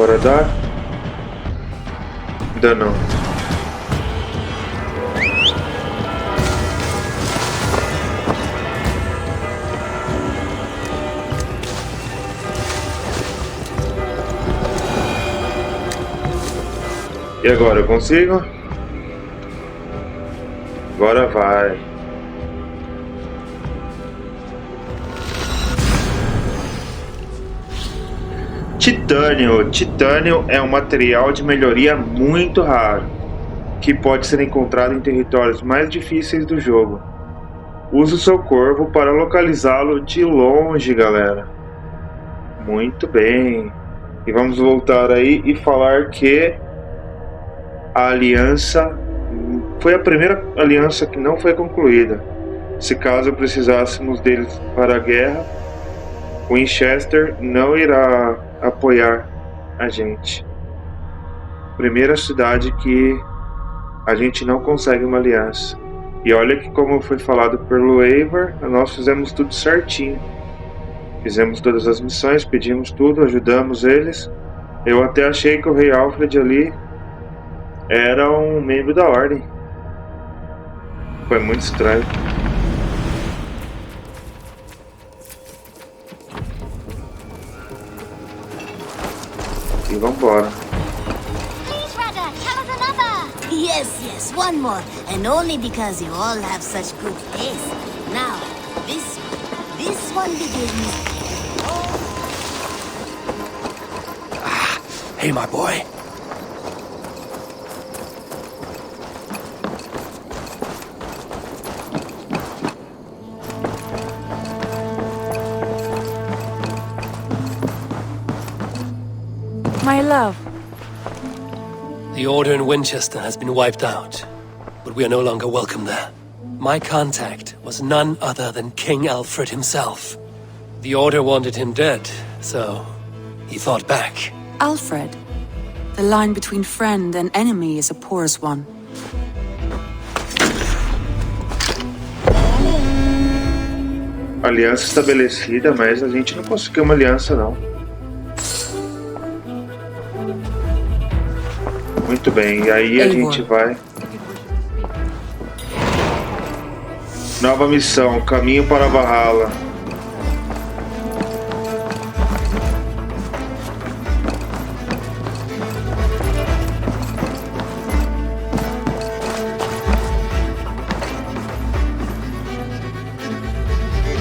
agora dá? Ainda não. E agora, eu consigo? Agora vai. Titânio. Titânio é um material de melhoria muito raro, que pode ser encontrado em territórios mais difíceis do jogo. Use o seu corvo para localizá-lo de longe, galera. Muito bem. E vamos voltar aí e falar que a aliança foi a primeira aliança que não foi concluída. Se caso precisássemos deles para a guerra, Winchester não irá apoiar a gente. Primeira cidade que a gente não consegue uma aliança. E olha que, como foi falado pelo Eivor, nós fizemos tudo certinho. Fizemos todas as missões, pedimos tudo, ajudamos eles. Eu até achei que o rei Alfred ali era um membro da ordem. Foi muito estranho. E vambora. Yes, one more. And only because you all have such good taste. Now, this one begins. Hey, my boy. My love. The order in Winchester has been wiped out, but we are no longer welcome there. My contact was none other than King Alfred himself. The order wanted him dead, so he fought back. Alfred. The line between friend and enemy is a porous one. Aliança estabelecida, mas a gente não conseguiu uma aliança não. Muito bem, e aí a gente vai. Nova missão, caminho para Valhalla.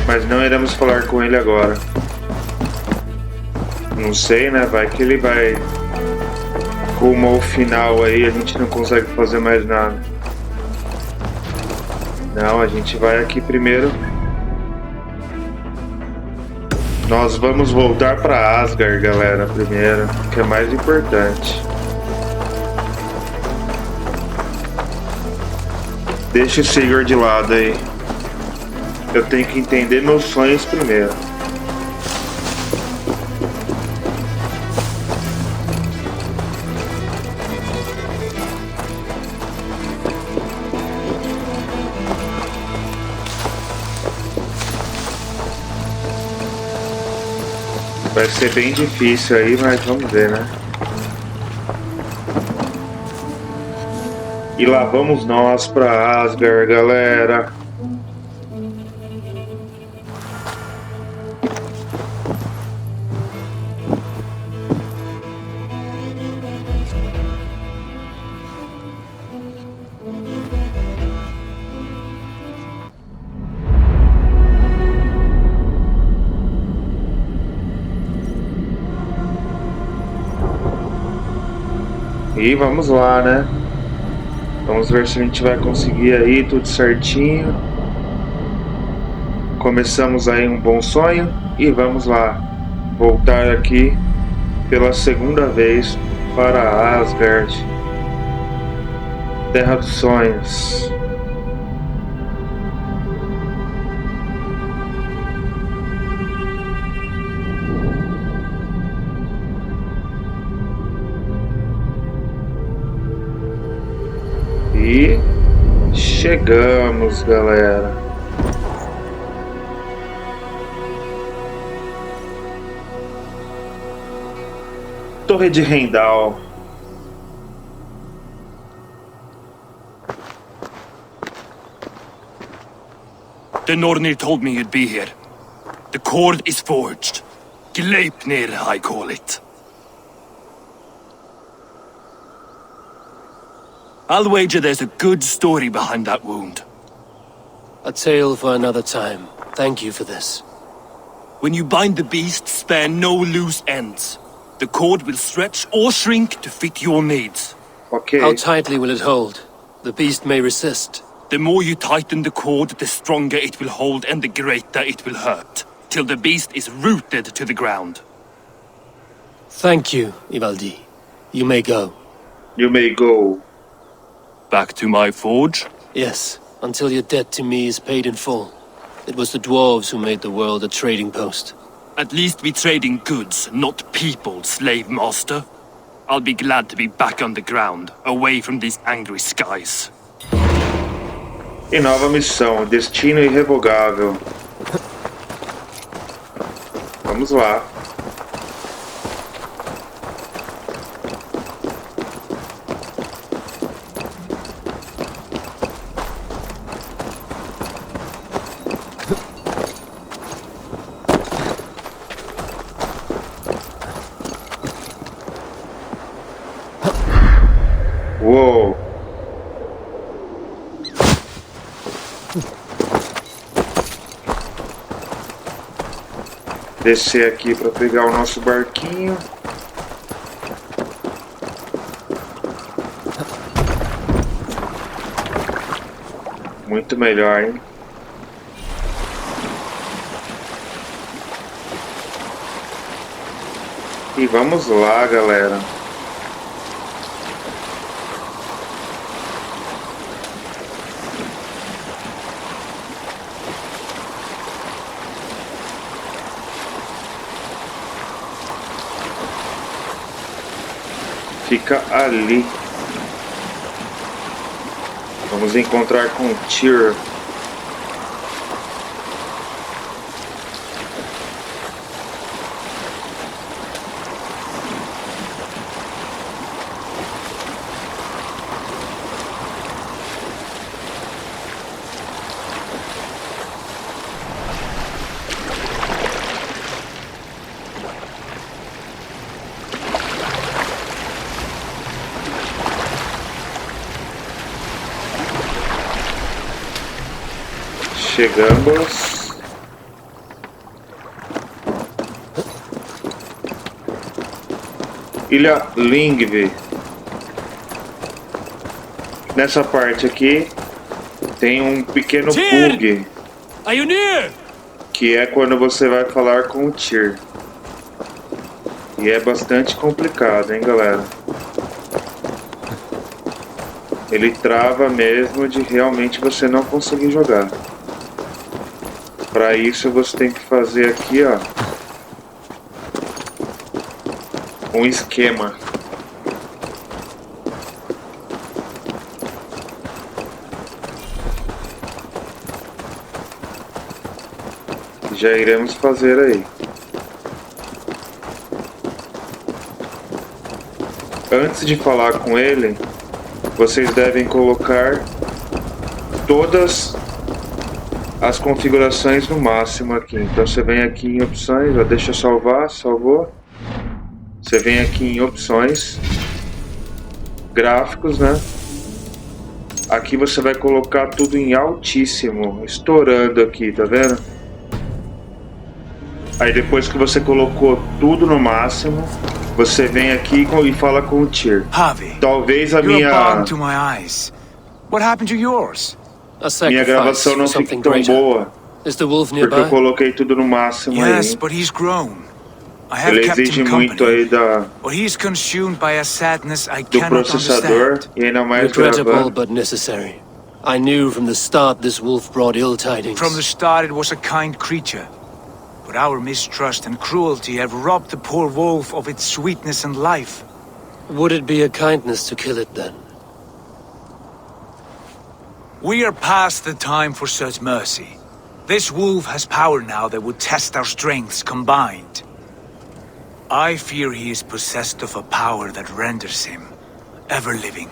Mas não iremos falar com ele agora. Não sei, né? Vai que ele vai rumo ao final aí, a gente não consegue fazer mais nada. Não, a gente vai aqui primeiro. Nós vamos voltar para Asgard, galera, primeiro, que é mais importante. Deixa o Sigurd de lado aí. Eu tenho que entender meus sonhos primeiro. Vai ser bem difícil aí, mas vamos ver, né? E lá vamos nós pra Asgard, galera. E vamos lá, né? Vamos ver se a gente vai conseguir aí tudo certinho. Começamos aí um bom sonho e vamos lá voltar aqui pela segunda vez para Asgard, Terra dos Sonhos. E chegamos, galera. Torre de Rendal. The Nornir told me you'd be here. The cord is forged. Gleipnir, I call it. I'll wager there's a good story behind that wound. A tale for another time. Thank you for this. When you bind the beast, spare no loose ends. The cord will stretch or shrink to fit your needs. Ok. How tightly will it hold? The beast may resist. The more you tighten the cord, the stronger it will hold and the greater it will hurt, till the beast is rooted to the ground. Thank you, Ivaldi. You may go. You may go. Back to my forge? Yes, until your debt to me is paid in full. It was the dwarves who made the world a trading post. At least we trade in goods, not people, slave master. I'll be glad to be back on the ground, away from these angry skies. E nova missão, destino irrevogável. Vamos lá. Uou! Descer aqui para pegar o nosso barquinho. Muito melhor, hein? E vamos lá, galera. Fica ali. Vamos encontrar com o Tyr. Chegamos. Ilha Lingve. Nessa parte aqui tem um pequeno bug, Are you near? que é quando você vai falar com o Tyr. E é bastante complicado, hein, galera? Ele trava mesmo de realmente você não conseguir jogar. Para isso você tem que fazer aqui, ó, um esquema. Já iremos fazer aí. Antes de falar com ele, vocês devem colocar todas as configurações no máximo aqui. Então você vem aqui em opções, ó, deixa eu salvar, salvou. Você vem aqui em opções, gráficos, né? Aqui você vai colocar tudo em altíssimo, estourando aqui, tá vendo? Aí depois que você colocou tudo no máximo, você vem aqui e fala com o Tyr. Talvez a minha gravação não fique tão boa, porque eu coloquei tudo no máximo aí. Ele exige muito aí do processador e ainda mais gravando. But necessary. I knew from the start this wolf brought ill tidings. From the start it was a kind creature. But our mistrust and cruelty have robbed the poor wolf of its sweetness and life. Would it be a kindness to kill it then? We are past the time for such mercy. This wolf has power now that would test our strengths combined. I fear he is possessed of a power that renders him ever living.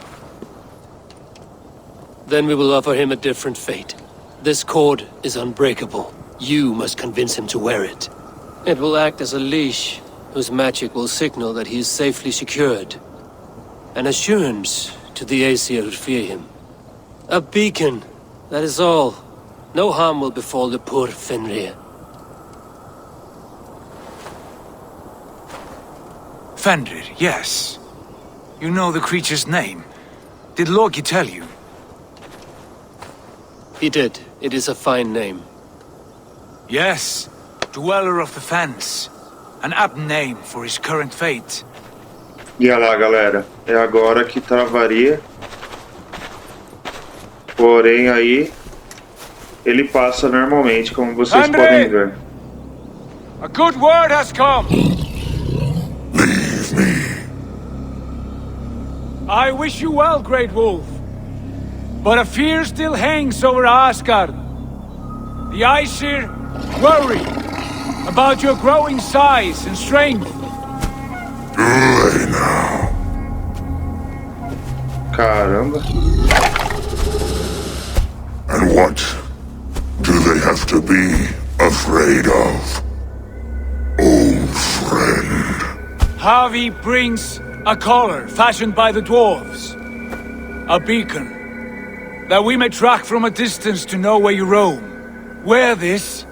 Then we will offer him a different fate. This cord is unbreakable. You must convince him to wear it. It will act as a leash, whose magic will signal that he is safely secured. An assurance to the Aesir who fear him. A beacon, that is all. No harm will befall the poor Fenrir. Fenrir, yes. You know the creature's name. Did Loki tell you? He did. It is a fine name. Yes. Dweller of the Fens. An apt name for his current fate. E olha lá, galera. É agora que travaria. Porém, aí... ele passa normalmente, como vocês podem ver. A good word has come! Leave me. I wish you well, Great Wolf. But a fear still hangs over Asgard. The Aesir worry about your growing size and strength. Do they now? Caramba. And what do they have to be afraid of? Old friend. Harvey brings a collar fashioned by the dwarves. A beacon. That we may track from a distance to know where you roam. Wear this,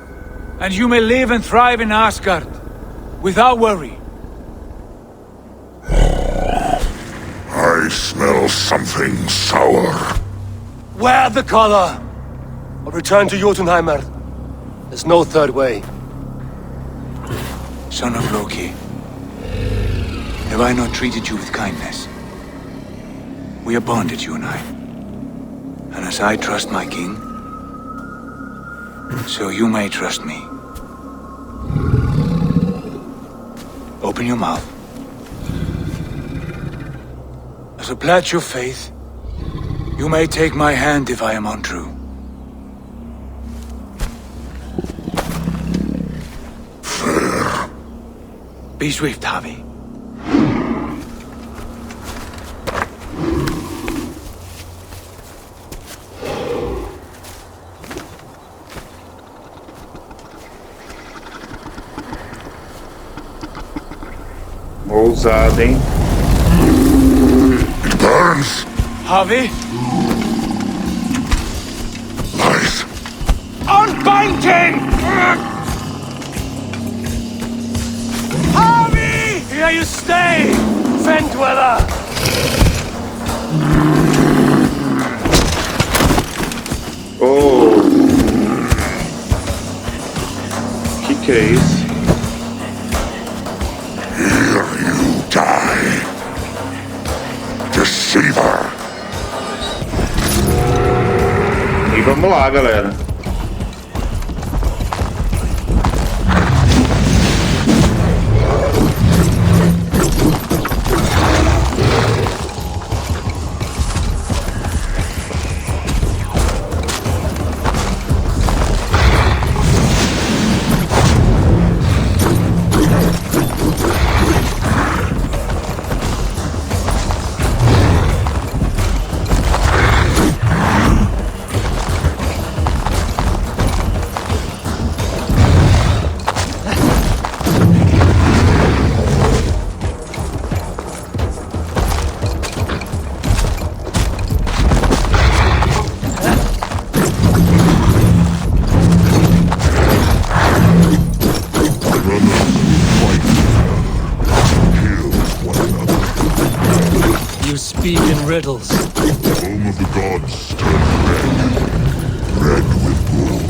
and you may live and thrive in Asgard. Without worry. I smell something sour. Wear the collar! Or return to Jotunheimer. There's no third way. Son of Loki, have I not treated you with kindness? We are bonded, you and I. And as I trust my king, so you may trust me. Open your mouth. As a pledge of faith, you may take my hand if I am untrue. Fair. Be swift, Harvey. Ousado, hein? It burns. Harvey? Nice. Unbind him! Harvey! Here you stay, Fen Dweller! Oh! Que é isso? Here you die. Deceiver. E vamos lá, galera. Speak in riddles. The home of the gods turned red. Red with blood.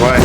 Vai.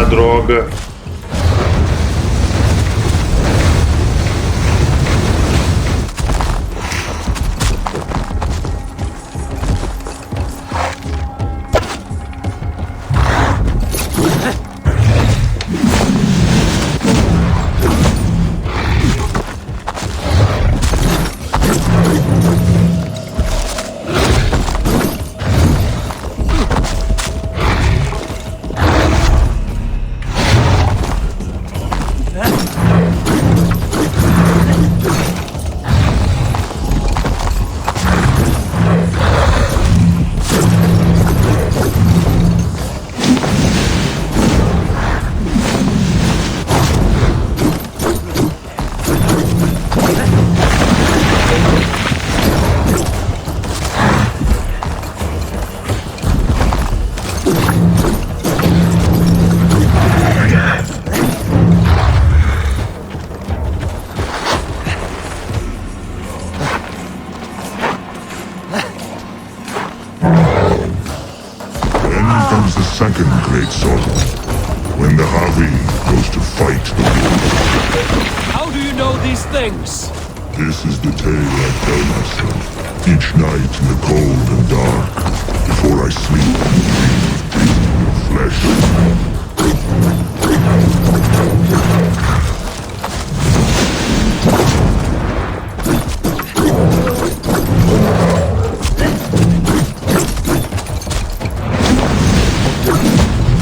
droga. Second great sorrow, when the Harvey goes to fight the wolves. How do you know these things? This is the tale I tell myself, each night in the cold and dark, before I sleep and dream of flesh.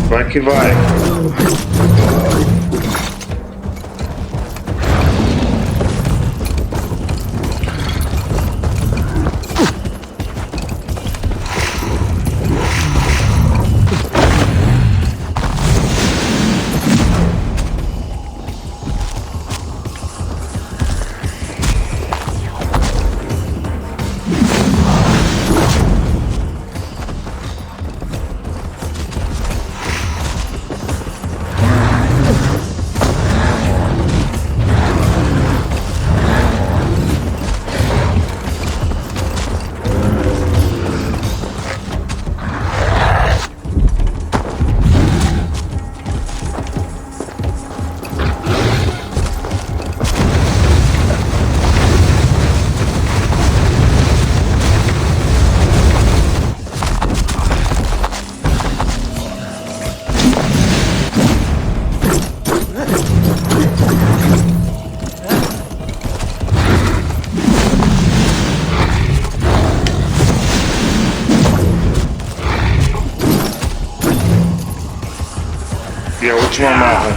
Vai que vai. E a última marra.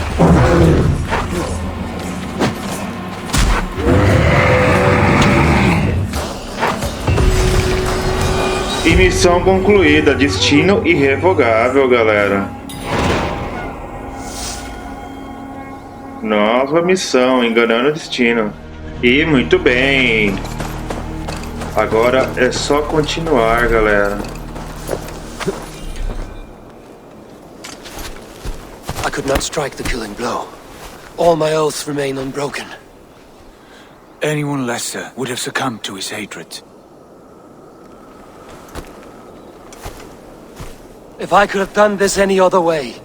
E missão concluída. Destino irrevogável, galera. Nova missão, enganando o destino. E muito bem. Agora é só continuar, galera. I could not strike the killing blow. All my oaths remain unbroken. Anyone lesser would have succumbed to his hatred. If I could have done this any other way.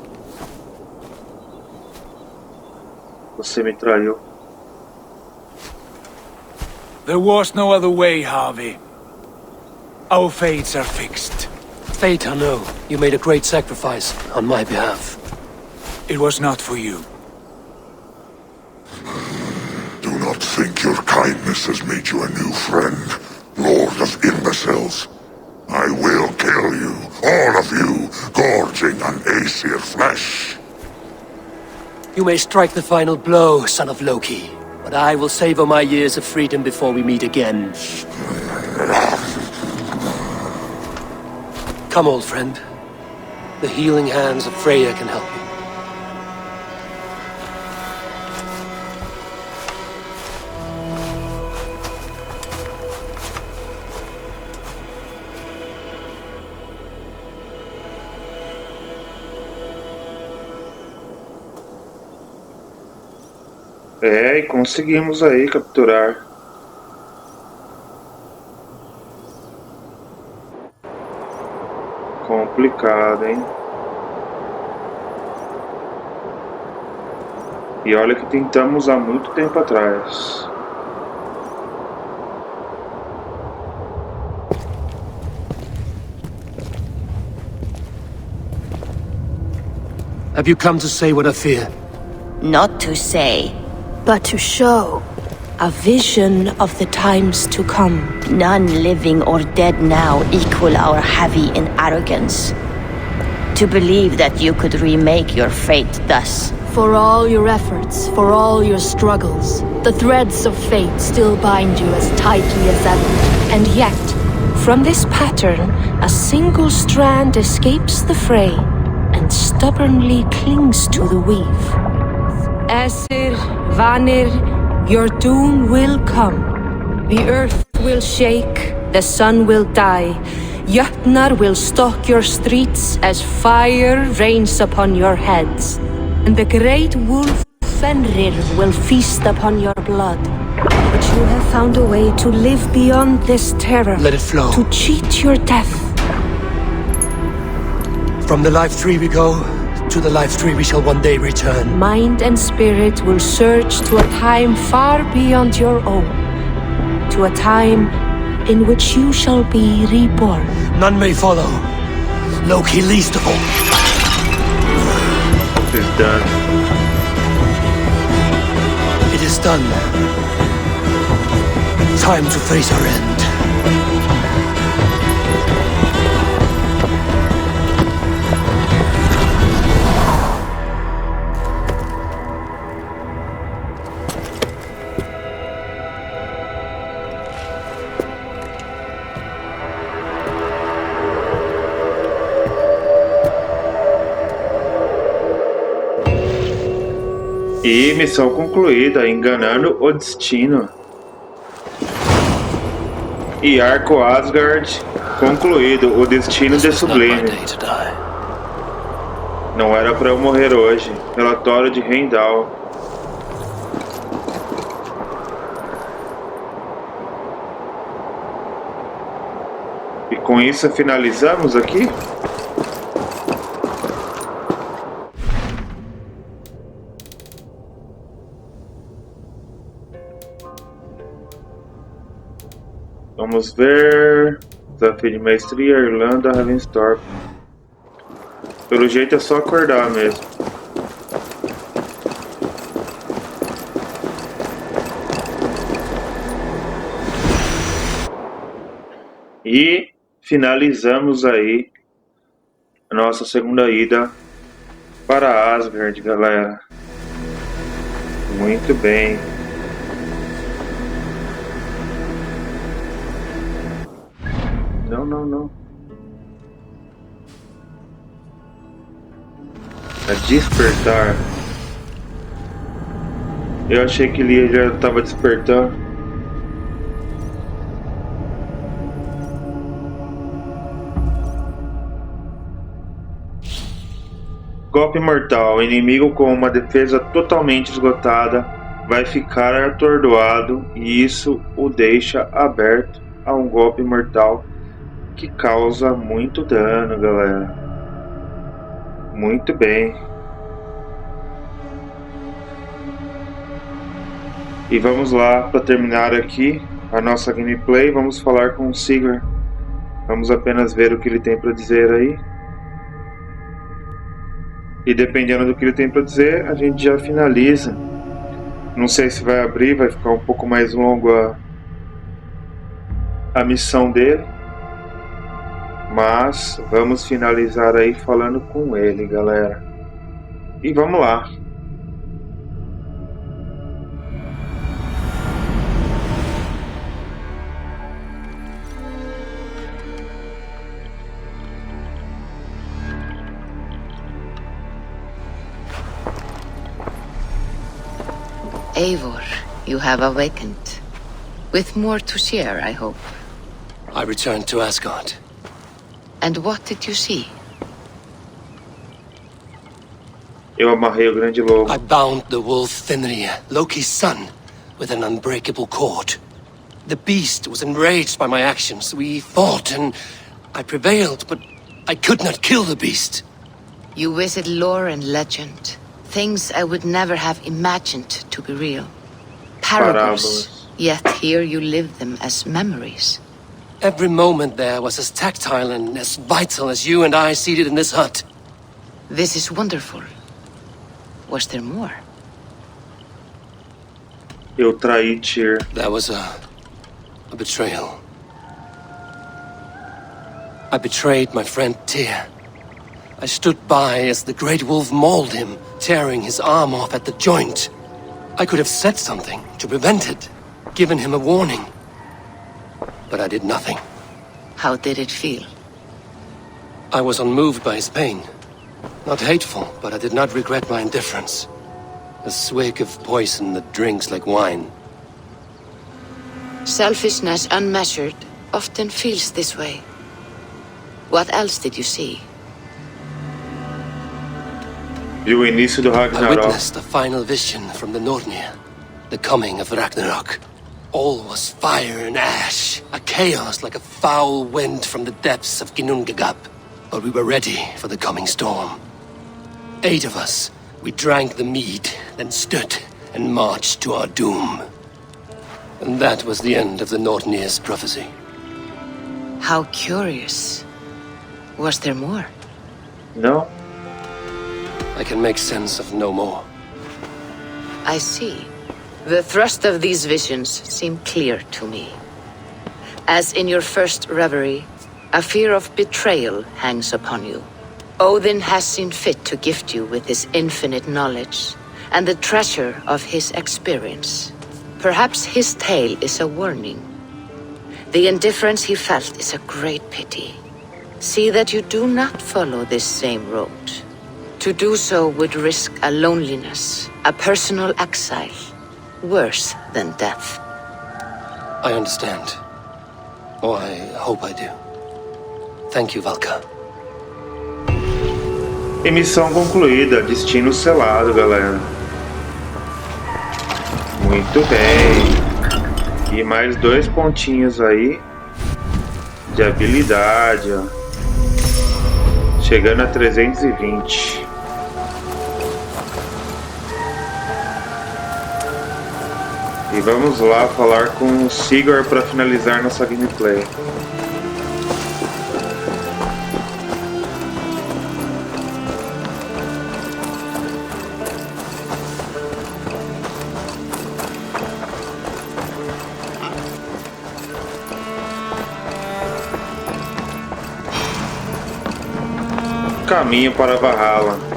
Você me traiu. There was no other way, Harvey. Our fates are fixed. Fate, I know. You made a great sacrifice on my behalf. It was not for you. Do not think your kindness has made you a new friend, Lord of Imbeciles. I will kill you, all of you, gorging on Aesir flesh. You may strike the final blow, son of Loki, but I will savor my years of freedom before we meet again. Come, old friend. The healing hands of Freya can help you. É, e conseguimos aí capturar. Complicado, hein? E olha que tentamos há muito tempo atrás. Have you come to say what I fear? Not to say, But to show. a vision of the times to come. None living or dead now equal our heavy in arrogance. To believe that you could remake your fate thus. For all your efforts, for all your struggles, the threads of fate still bind you as tightly as ever. And yet, from this pattern, a single strand escapes the fray and stubbornly clings to the weave. Esir, Vanir, your doom will come. The earth will shake, the sun will die. Jötnar will stalk your streets as fire rains upon your heads. And the great wolf Fenrir will feast upon your blood. But you have found a way to live beyond this terror. Let it flow. To cheat your death. From the life tree we go, to the life tree we shall one day return. Mind and spirit will surge to a time far beyond your own. To a time in which you shall be reborn. None may follow. Loki least of all. It is done. It is done. Time to face our end. E missão concluída, enganando o destino. E arco Asgard concluído, o destino de Sublime. Não era para eu morrer hoje. Relatório de Heimdall. E com isso finalizamos aqui. Vamos ver. Desafio de Maestria, Irlanda, Ravensthorpe. Pelo jeito é só acordar mesmo. E finalizamos aí a nossa segunda ida para Asgard, galera. Muito bem. Não. A despertar. Eu achei que ele já estava despertando. Golpe mortal. O inimigo com uma defesa totalmente esgotada vai ficar atordoado e isso o deixa aberto a um golpe mortal que causa muito dano, galera. Muito bem. E vamos lá, para terminar aqui a nossa gameplay, vamos falar com o Sigurd. Vamos apenas ver o que ele tem para dizer aí. E dependendo do que ele tem para dizer, a gente já finaliza. Não sei se vai abrir, vai ficar um pouco mais longo a missão dele. Mas vamos finalizar aí falando com ele, galera. E vamos lá. Eivor, you have awakened. With more to share, I hope. I returned to Asgard. And what did you see? Eu amarrei o grande lobo. I bound the wolf Fenrir, Loki's son, with an unbreakable cord. The beast was enraged by my actions. We fought and I prevailed, but I could not kill the beast. You visit lore and legend. Things I would never have imagined to be real. Parables. Yet here you live them as memories. Every moment there was as tactile and as vital as you and I seated in this hut. This is wonderful. Was there more? Eu traí Tyr. There was a betrayal. I betrayed my friend Tyr. I stood by as the great wolf mauled him, tearing his arm off at the joint. I could have said something to prevent it, given him a warning. But I did nothing. How did it feel? I was unmoved by his pain. Not hateful, but I did not regret my indifference. A swig of poison that drinks like wine. Selfishness unmeasured often feels this way. What else did you see? Viu o início do I Ragnarok. witnessed a final vision from the Nornir. The coming of Ragnarok. All was fire and ash. A chaos like a foul wind from the depths of Ginnungagap. But we were ready for the coming storm. 8 of us. We drank the mead, then stood and marched to our doom. And that was the end of the Nornir's prophecy. How curious. Was there more? No? I can make sense of no more. I see. The thrust of these visions seem clear to me. As in your first reverie, a fear of betrayal hangs upon you. Odin has seen fit to gift you with his infinite knowledge and the treasure of his experience. Perhaps his tale is a warning. The indifference he felt is a great pity. See that you do not follow this same road. To do so would risk a loneliness, a personal exile, worse than death. I understand. Or I hope I do. Thank you, Valka. E missão concluída, destino selado, galera. Muito bem. E mais 2 pontinhos aí de habilidade, ó. Chegando a 320. E vamos lá falar com o Sigurd para finalizar nossa gameplay. Caminho para Valhalla.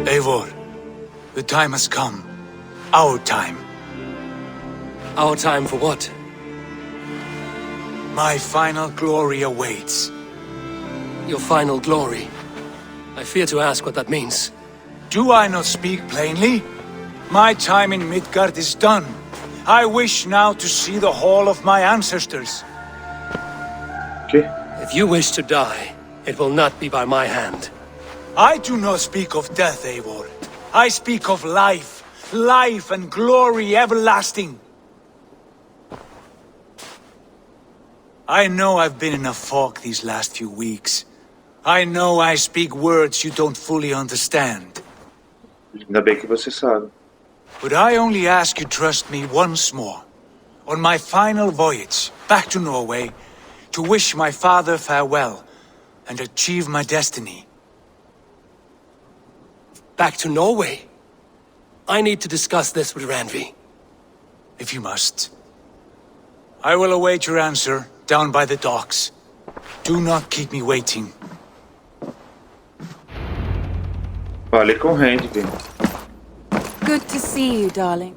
Eivor, the time has come. Our time. Our time for what? My final glory awaits. Your final glory. I fear to ask what that means. Do I not speak plainly? My time in Midgard is done. I wish now to see the hall of my ancestors. Okay. If you wish to die, it will not be by my hand. I do not speak of death, Eivor. I speak of life. Life and glory everlasting. I know I've been in a fog these last few weeks. I know I speak words you don't fully understand. Ainda bem que você sabe. But I only ask you trust me once more. On my final voyage back to Norway, to wish my father farewell and achieve my destiny. Back to Norway? I need to discuss this with Randvi. If you must. I will await your answer down by the docks. Do not keep me waiting. Fale com Randvi. Good to see you, darling.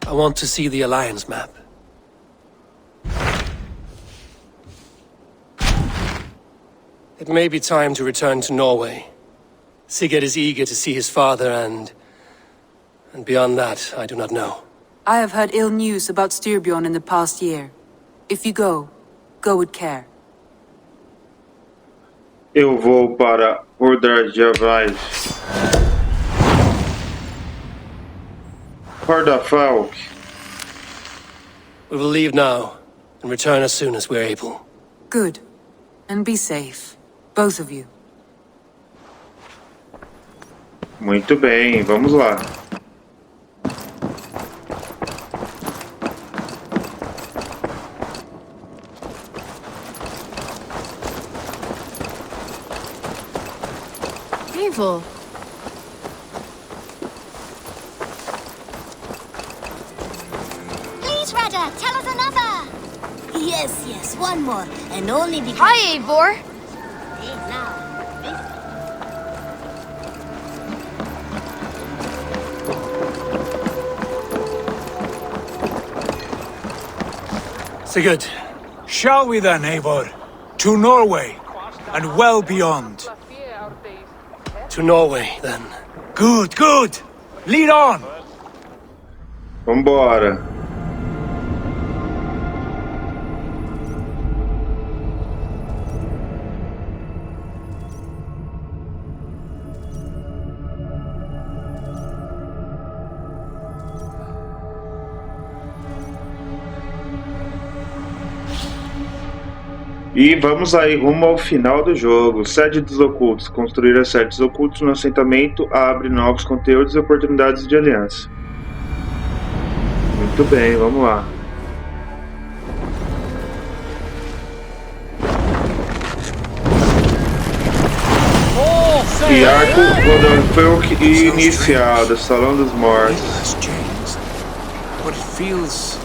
I want to see the Alliance map. It may be time to return to Norway. Sigurd is eager to see his father and beyond that, I do not know. I have heard ill news about Styrbjorn in the past year. If you go with care. Eu vou para Ordar Javais. Guarda-Falk. We will leave now and return as soon as we're able. Good. And be safe. Both of you. Muito bem, vamos lá. Careful. Please, Raja, tell us another. Yes, one more, and only because... Hi, Eivor. Hey, now, Sigurd. Shall we then, Eivor? To Norway, and well beyond. To Norway, then. Good, good! Lead on! Vambora. E vamos aí rumo ao final do jogo. Sede dos ocultos. Construir as sedes ocultos no assentamento abre novos conteúdos e oportunidades de aliança. Muito bem, vamos lá. E arco Valhalla iniciado, Salão dos Mortos. But it feels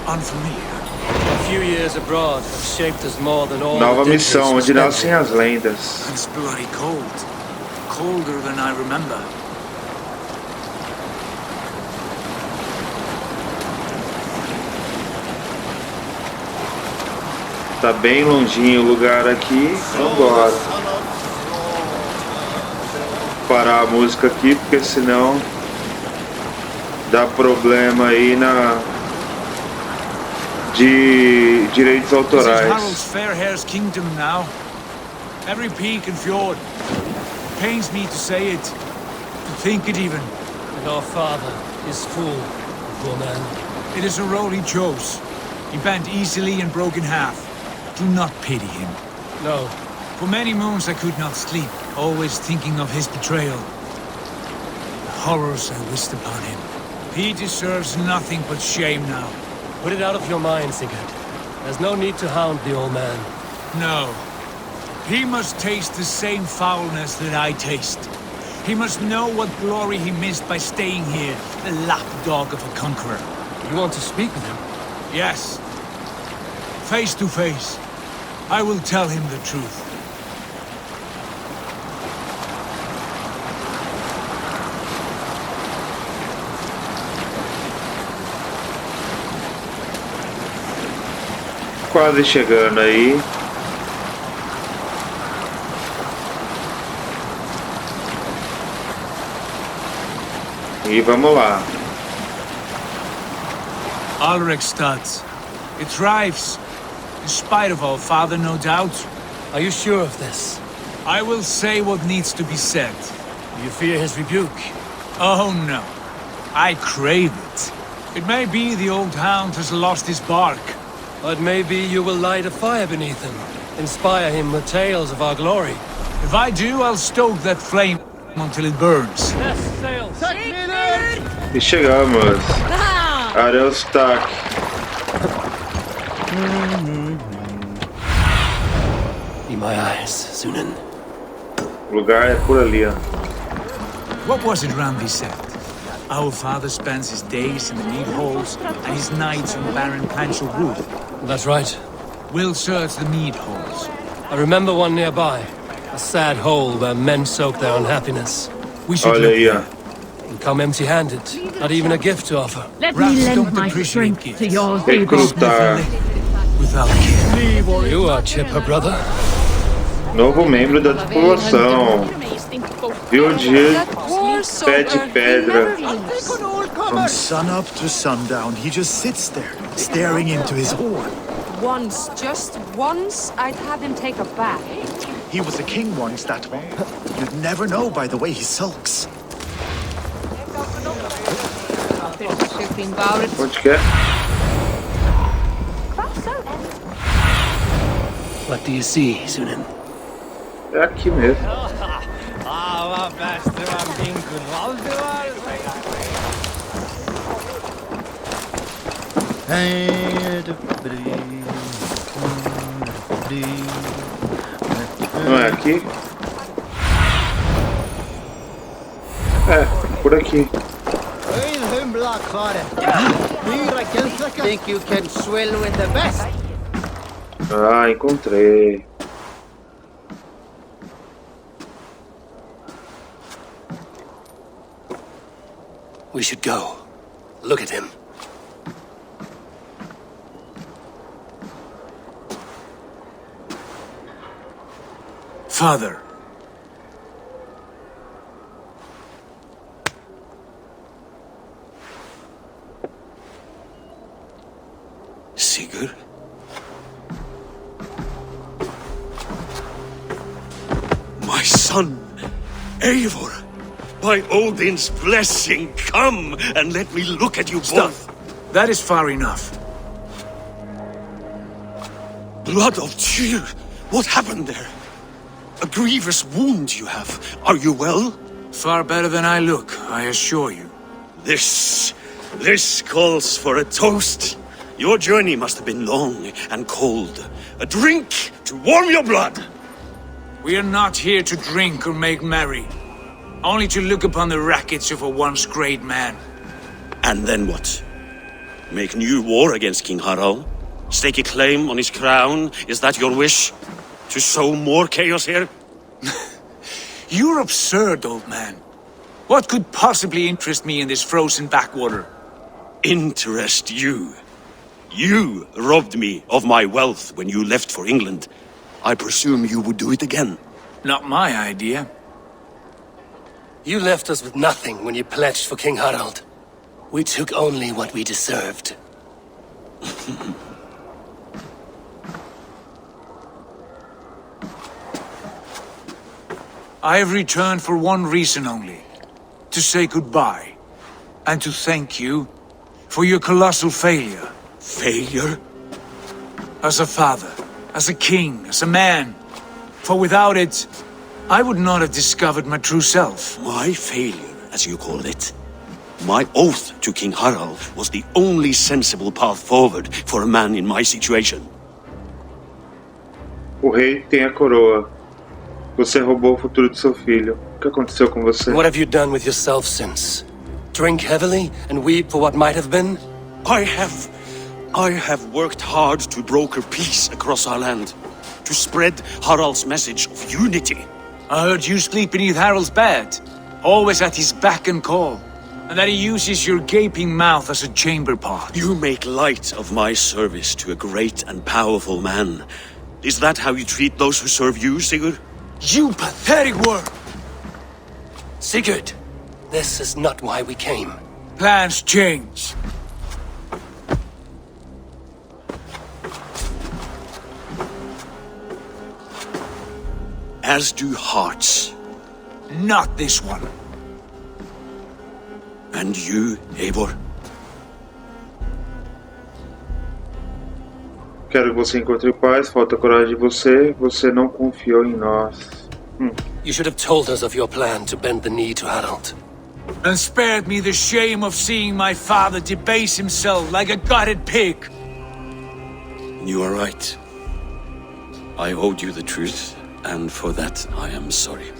unfamiliar. A few years abroad have shaped us more than all Nova the missão, decades onde we nascem spent. as lendas. It's bloody cold. Colder than I remember. Tá bem longinho o lugar aqui. Vambora. Parar a música aqui, porque senão dá problema aí de direitos This is autorais. Harald's Fairhair's kingdom now. Every peak and fjord. Pains me to say it, to think it even. And our father is full, poor man. It is a role he chose. He bent easily and broke in half. Do not pity him. No, For many moons I could not sleep, always thinking of his betrayal. The horrors I wished upon him. He deserves nothing but shame now. put it out of your mind, Sigurd. There's no need to hound the old man. No. He must taste the same foulness that I taste. He must know what glory he missed by staying here, the lapdog of a conqueror. You want to speak with him? Yes. Face to face. I will tell him the truth. Quase chegando aí. E vamos lá. Alrekstad. It thrives. In spite of our father, no doubt. Are you sure of this? I will say what needs to be said. Do you fear his rebuke? Oh no. I crave it. It may be the old hound has lost his bark. But maybe you will light a fire beneath him. Inspire him with tales of our glory. If I do, I'll stoke that flame until it burns. Yes, sails! E chegamos. Areostak. Be my eyes, Sunan. O lugar é por ali, ó. What was it Randvi said? Our father spends his days in the mead halls and his nights on barren Pancho Wood. That's right. We'll search the mead halls. I remember one nearby. A sad hole where men soak their unhappiness. We should Olha look aí, ó. there. And come empty-handed. Not even a gift to offer. Let Rats me don't lend my appreciate strength to gifts. yours, Recrutar. Without care. You are chipper, brother. Novo membro da tripulação. Viu o dia, pé de pedra. From sunup to sundown, he just sits there, staring into his horn. Once, just once, I'd have him take a bath. He was a king once, that one. You'd never know by the way he sulks. Onde que é? What do you see, Sunan? É aqui mesmo. Não é aqui? É, por aqui. Think you can swell with the best? Ah, encontrei. We should go. Look at him. Father. Sigurd? My son, Eivor! By Odin's blessing, come and let me look at you both! That is far enough. Blood of Tyr! What happened there? A grievous wound you have. Are you well? Far better than I look, I assure you. This calls for a toast. Your journey must have been long and cold. A drink to warm your blood. We are not here to drink or make merry. Only to look upon the wreckage of a once great man. And then what? Make new war against King Harald? Stake a claim on his crown? Is that your wish? To sow more chaos here? You're absurd, old man. What could possibly interest me in this frozen backwater? Interest you? You robbed me of my wealth when you left for England. I presume you would do it again. Not my idea. You left us with nothing when you pledged for King Harald. We took only what we deserved. I have returned for one reason only. To say goodbye. And to thank you for your colossal failure. Failure? As a father, as a king, as a man. For without it, I would not have discovered my true self. My failure, as you call it. My oath to King Harald was the only sensible path forward for a man in my situation. O rei tem a coroa. Você roubou o futuro de seu filho. O que aconteceu com você? What have you done with yourself since? Drink heavily and weep for what might have been? I have worked hard to broker peace across our land. To spread Harald's message of unity. I heard you sleep beneath Harald's bed. Always at his beck and call. And that he uses your gaping mouth as a chamber pot. You make light of my service to a great and powerful man. Is that how you treat those who serve you, Sigurd? You pathetic worm! Sigurd, this is not why we came. Plans change. As do hearts. Not this one. And you, Eivor? Quero que você encontre paz, falta coragem de você. Você não confiou em nós. You should have told us of your plan to bend the knee to Harald. And spared me the shame of seeing my father debase himself like a gutted pig. You are right. I owed you the truth, and for that I am sorry.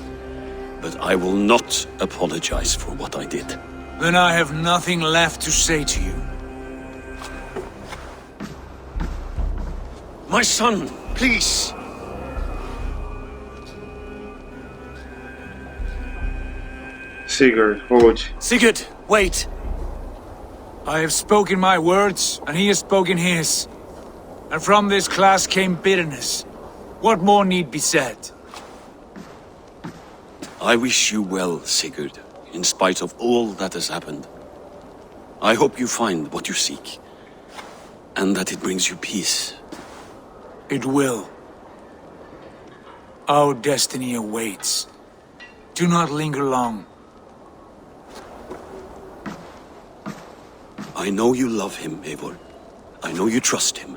But I will not apologize for what I did. Then I have nothing left to say to you. My son, please! Sigurd, hold. Sigurd, wait! I have spoken my words, and he has spoken his. And from this class came bitterness. What more need be said? I wish you well, Sigurd, in spite of all that has happened. I hope you find what you seek, and that it brings you peace. It will. Our destiny awaits. Do not linger long. I know you love him, Eivor. I know you trust him.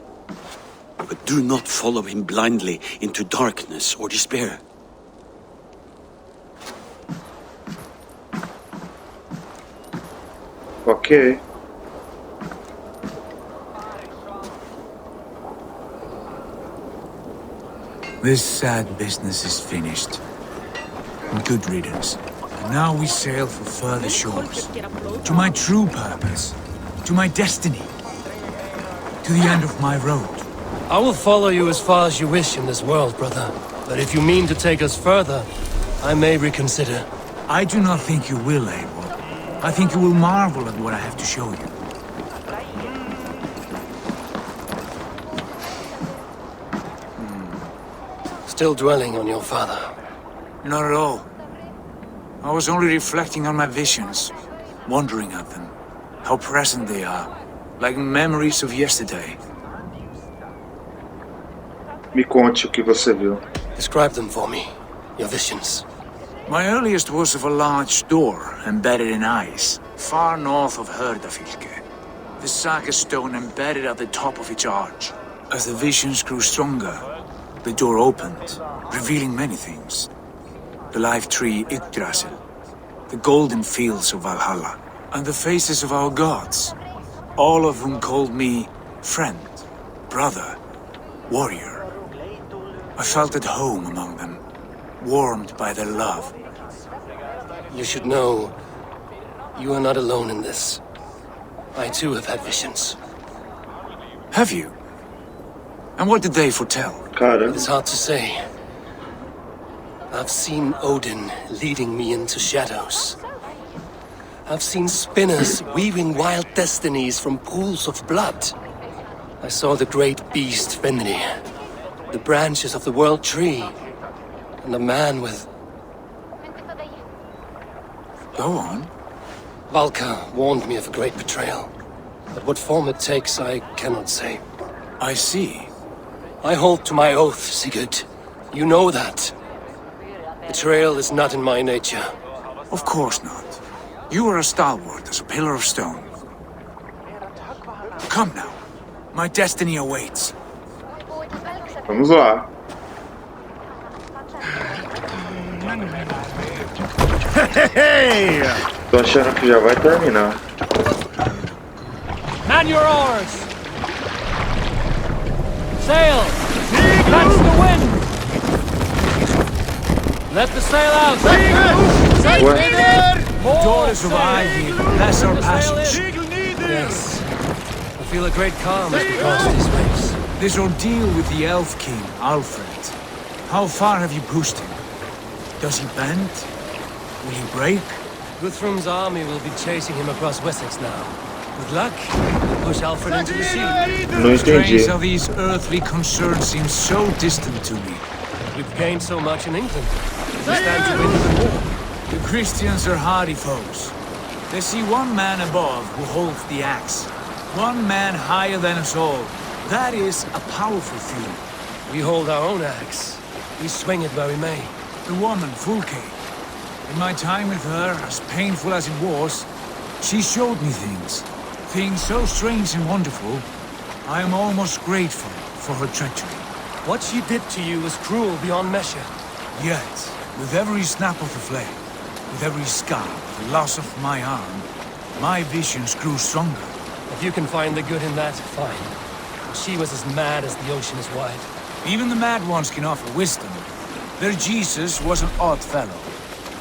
But do not follow him blindly into darkness or despair. Ok. This sad business is finished. Good riddance. And now we sail for further shores. To my true purpose. To my destiny. To the end of my road. I will follow you as far as you wish in this world, brother. But if you mean to take us further, I may reconsider. I do not think you will, Eivor. I think you will marvel at what I have to show you. Still dwelling on your father? Not at all. I was only reflecting on my visions, wondering at them. How present they are, like memories of yesterday. Me conte o que você viu. Describe them for me, your visions. My earliest was of a large door embedded in ice, far north of Herdafylke. The saga stone embedded at the top of its arch. As the visions grew stronger, the door opened, revealing many things. The life tree Yggdrasil, the golden fields of Valhalla, and the faces of our gods, all of whom called me friend, brother, warrior. I felt at home among them, warmed by their love. You should know, you are not alone in this. I too have had visions. Have you? And what did they foretell? It is hard to say. I've seen Odin leading me into shadows. I've seen spinners weaving wild destinies from pools of blood. I saw the great beast Fenrir, the branches of the world tree, and a man with... Go on. Valka warned me of a great betrayal. But what form it takes, I cannot say. I see. I hold to my oath, Sigurd. You know that. Betrayal is not in my nature. Of course not. You are a stalwart as a pillar of stone. Come now. My destiny awaits. Vamos lá. Tô achando que já vai terminar. Man your oars! Sail! Catch the wind! Let the sail out! Daughters of Ivy, bless our passage. Yes. I feel a great calm as we cross these waves. This ordeal with the Elf King, Alfred. How far have you pushed him? Does he bend? Will he break? Guthrum's army will be chasing him across Wessex now. With luck, we'll push Alfred into the sea. Não entendi. Strange how these earthly concerns seem so distant to me. We've gained so much in England. We stand to win even more. The Christians are hardy foes. They see one man above who holds the axe. One man higher than us all. That is a powerful feeling. We hold our own axe. We swing it where we may. The woman, Fulke. In my time with her, as painful as it was, she showed me things. Things so strange and wonderful. I am almost grateful for her treachery. What she did to you was cruel beyond measure. Yet, with every snap of the flame, with every scar, the loss of my arm, my visions grew stronger. If you can find the good in that, fine. But she was as mad as the ocean is wide. Even the mad ones can offer wisdom. Their Jesus was an odd fellow.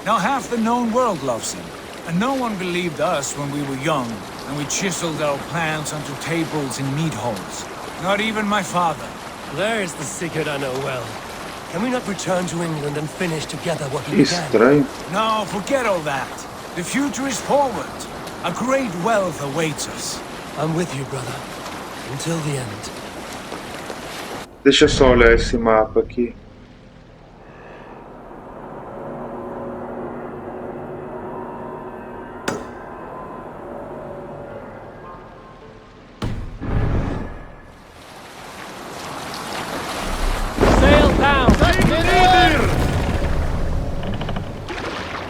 Now half the known world loves him. And no one believed us when we were young, and we chiseled our plans onto tables in mead halls. Not even my father. There is the Sigurd I know well. Can we not return to England and finish together what we began? Estranho. No, forget all that. The future is forward. A great wealth awaits us. I'm with you, brother. Until the end. Deixa eu só olhar esse mapa aqui.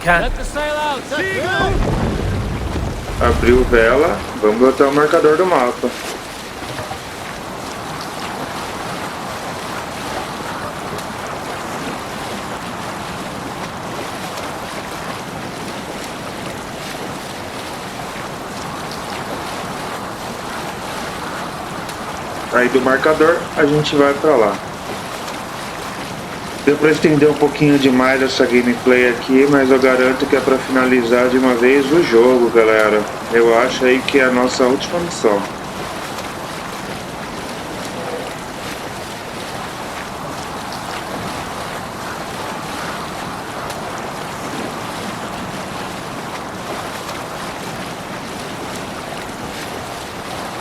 Let the sail out! Abriu vela, vamos botar o marcador do mapa. Aí do marcador a gente vai pra lá. Deu pra estender um pouquinho demais essa gameplay aqui, mas eu garanto que é pra finalizar de uma vez o jogo, galera. Eu acho aí que é a nossa última missão.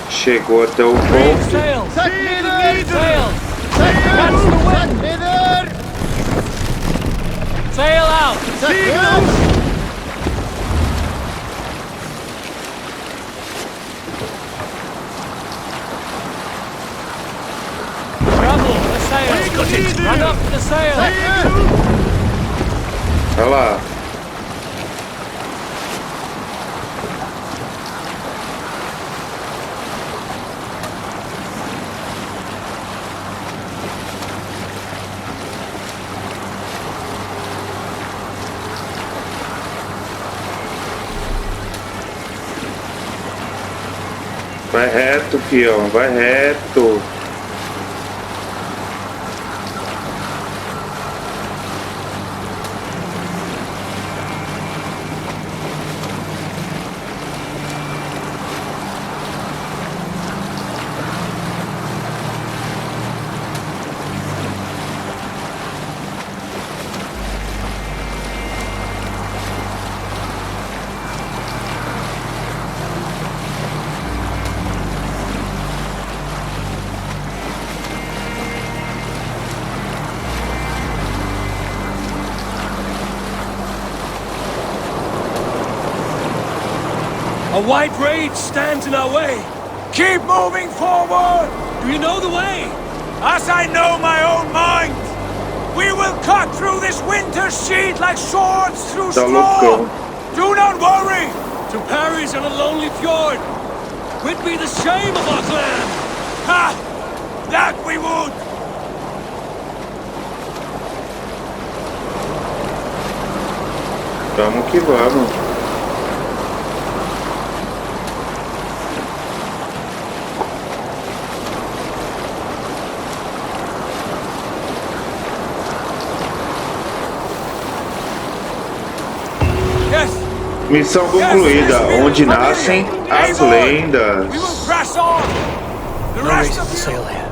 Chegou até o ponto. Sail! Sail! Catch the wind! Sail out! Trouble! The sail! Run up the sail! Olha lá. Vai reto, peão, vai reto. A white rage stands in our way. Keep moving forward! Do you know the way? As I know my own mind! We will cut through this winter sheet like swords through Tá straw! loucão. Do not worry! To Paris on a lonely fjord. We'd be the shame of our clan. Ha! That we would! Vamos que vamos. Yes! Missão concluída, onde nascem as lendas. We will press on! The No rest reason of to you... sail here.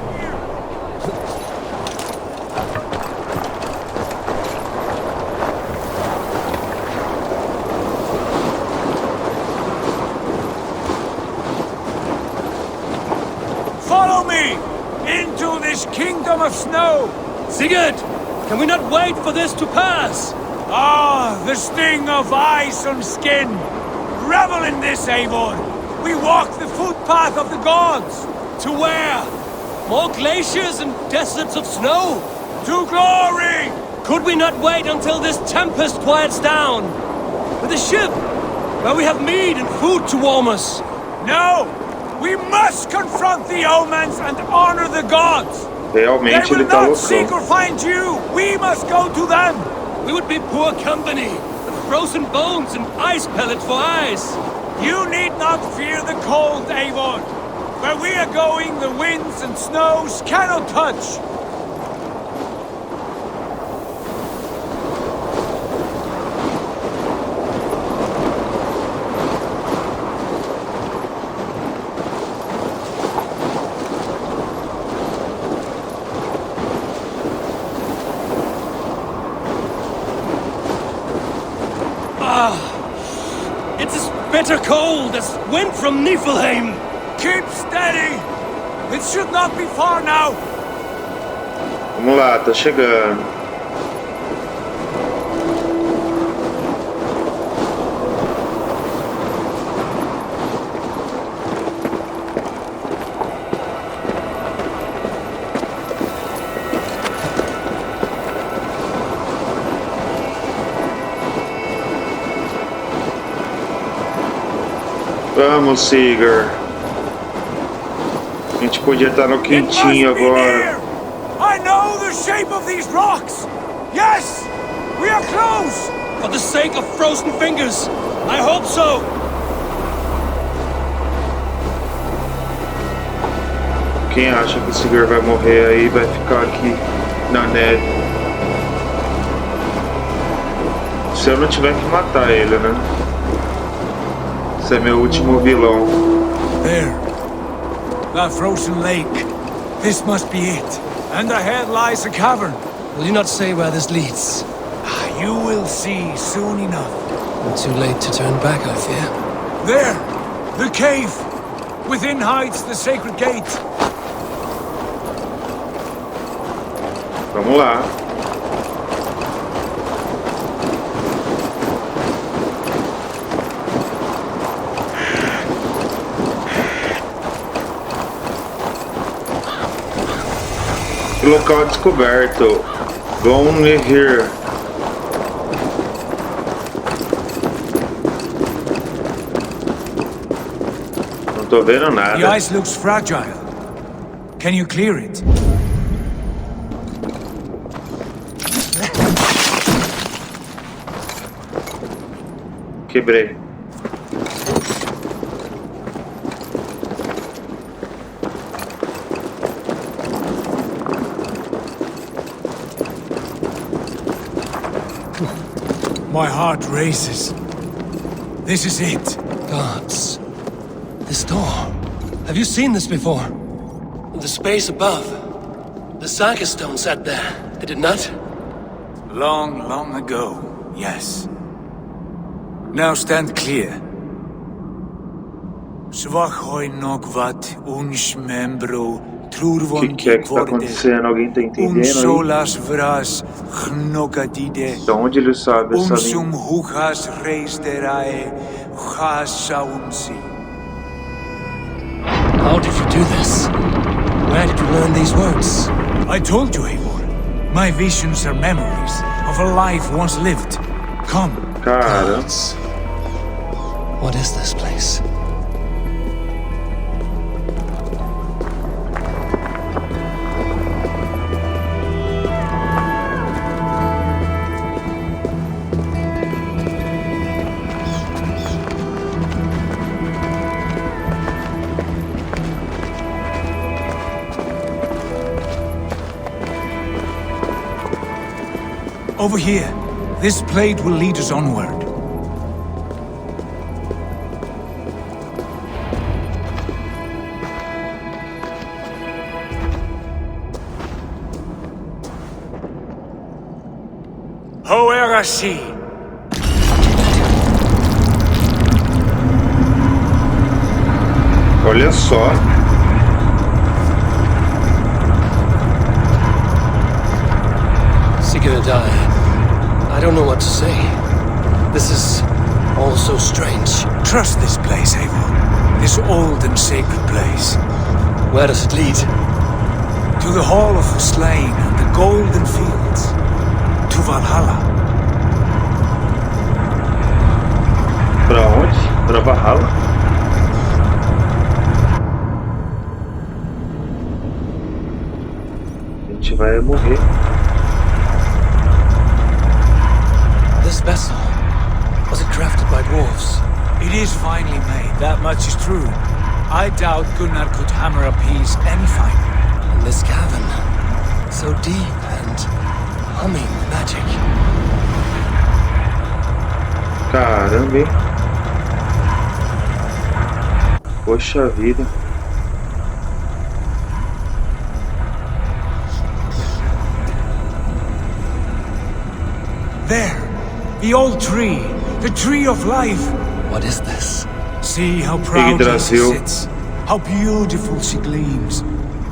Follow me! Into this kingdom of snow! Sigurd! Can we not wait for this to pass? Ah, the sting of ice on skin! Revel in this, Eivor! We walk the footpath of the gods! To where? More glaciers and deserts of snow? To glory! Could we not wait until this tempest quiets down? With a ship, where we have meat and food to warm us? No! We must confront the omens and honor the gods! Realmente They ele will tá not seek loucão. or find you! We must go to them! We would be poor company, with frozen bones and ice pellets for eyes. You need not fear the cold, Eivor! Where we are going, the winds and snows cannot touch! It's as bitter cold as wind from Niflheim. Keep steady! It should not be far now! Vamos lá, tá chegando. Vamos, Sigurd. A gente podia estar no quentinho agora. I know the shape of these rocks. Yes, we are close. For the sake of frozen fingers, I hope so. Quem acha que o Sigurd vai morrer aí vai ficar aqui na neve. Se eu não tiver que matar ele, né? Esse é meu último vilão. There, that frozen lake. This must be it. And ahead lies a cavern. Will you not say where this leads? You will see soon enough. Too late to turn back, I fear. There, the cave. Within hides the sacred gate. Vamos lá. Local descoberto. Gone here. Não tô vendo nada. The ice looks fragile. Can you clear it? Quebrei. My heart races. This is it. Gods. This door. Have you seen this before? The space above. The Saga stone sat there, did it not? Long, long ago, yes. Now stand clear. Svachoi nogvat uns membro trurvon Que é que tá acontecendo? Alguém tá entendendo aí? solas vras knogadide. Da onde ele sabe essa Sum língua? hukas reisterae chasaunsi. How did you do this? Where did you learn these words? I told you, Eivor. My visions are memories of a life once lived. Come. Cara. What is this place? Over here. This plate will lead us onward. Hoerasi. Olha só. Sigurd, I don't know what to say. This is all so strange. Trust this place, Eivor. This old and sacred place. Where does it lead? To the Hall of the Slain and the Golden Fields. To Valhalla. Pra onde? Pra Valhalla? A gente vai morrer. This vessel, was it crafted by dwarves? It is finely made, that much is true. I doubt Gunnar could hammer a piece any finer. In this cavern, so deep and humming with magic. Caramba, hein? Poxa vida. There, the old tree, the tree of life. What is this? See how proudly she sits, how beautiful she gleams.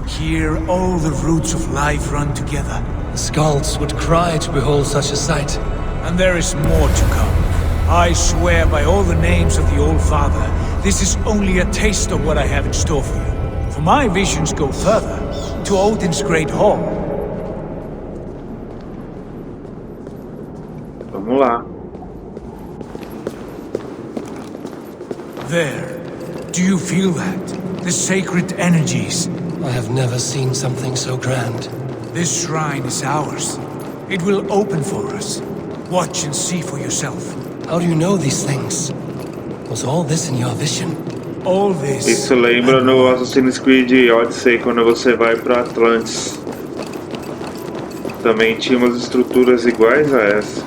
Here all the roots of life run together. The Skalds would cry to behold such a sight. And there is more to come. I swear by all the names of the Old Father, this is only a taste of what I have in store for you. For my visions go further, to Odin's great hall. Vamos lá. There, Do you feel that? The sacred energies. I have never seen something so grand. This shrine is ours. It will open for us. Watch and see for yourself. How do you know these things? Was all this in your vision? All this. Isso lembra no Assassin's Creed Odyssey, quando você vai para Atlantis. Também tinha umas estruturas iguais a essa.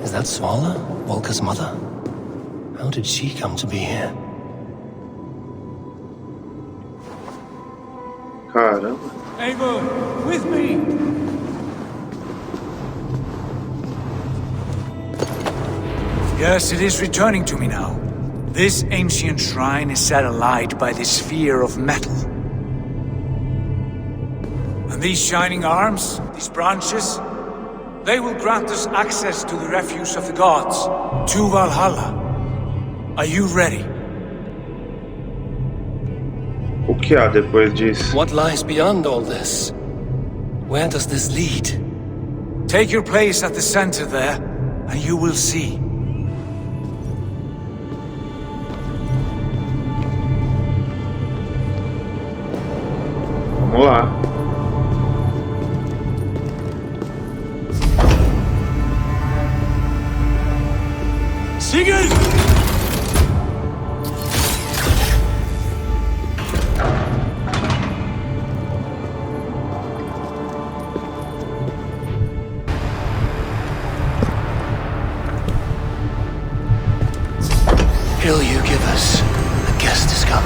Is that Svala, Volka's mother? How did she come to be here? Caramba. Eivor, with me! Yes, it is returning to me now. This ancient shrine is set alight by this sphere of metal. And these shining arms, these branches, they will grant us access to the refuse of the gods, to Valhalla. Are you ready? O que há depois disso? What lies beyond all this? Where does this lead? Take your place at the center there, and you will see. Vamos lá. Sigurd! Hill you give us. The guest has come.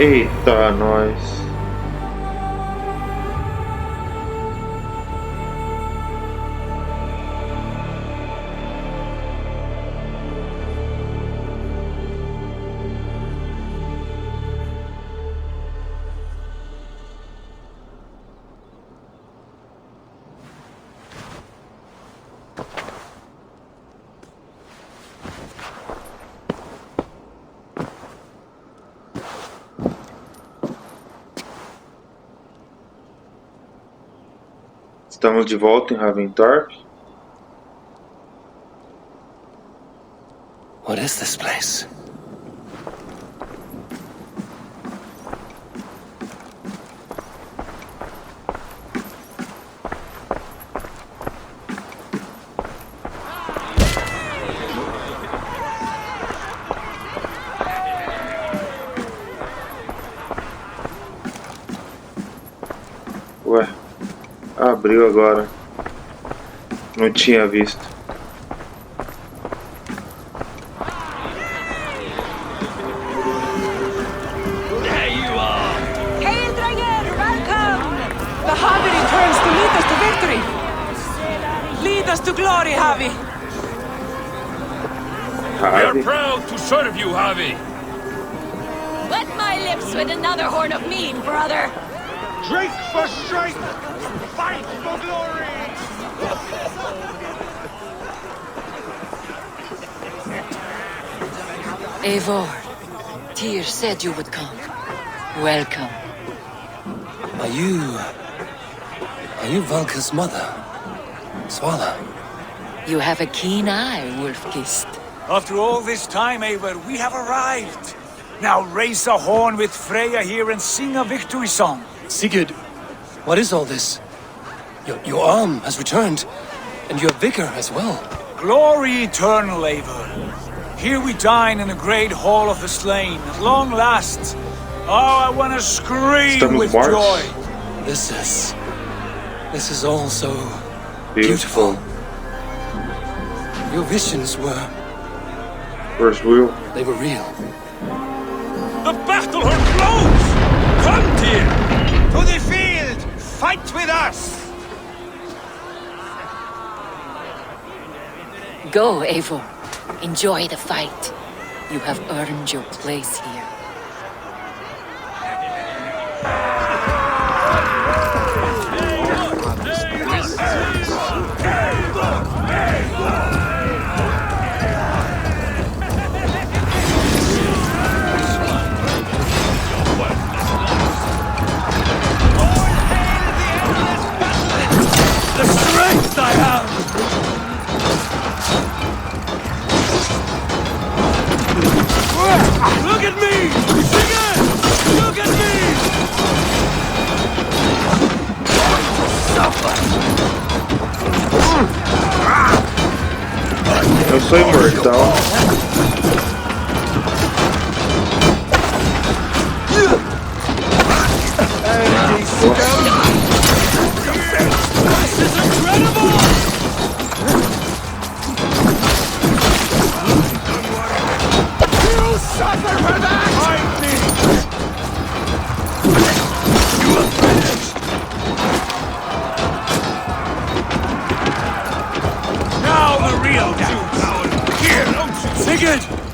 Eita, nós. Estamos de volta em Ravensthorpe. What is this place? Ué, abriu agora. Não tinha visto. There you are! Hail, Dranger! Welcome! The Havi returns to lead us to victory! Lead us to glory, Havi! We are proud to serve you, Havi! Wet my lips with another horn of mead, brother! Drink for strength! Fight for glory! Eivor, Tyr said you would come. Welcome. Are you Valka's mother? Svala? You have a keen eye, Wolf-Kissed. After all this time, Eivor, we have arrived. Now raise a horn with Freya here and sing a victory song. Sigurd, what is all this? Your arm has returned, and your vigor as well. Glory eternal, Eivor. Here we dine in the great hall of the slain, at long last. Oh, I want to scream with joy. This is all so beautiful. Your visions were... real. They were real. The battle horn blows! Come, Tyr! To the field! Fight with us! Go, Eivor. Enjoy the fight. You have earned your place here. sou imortal.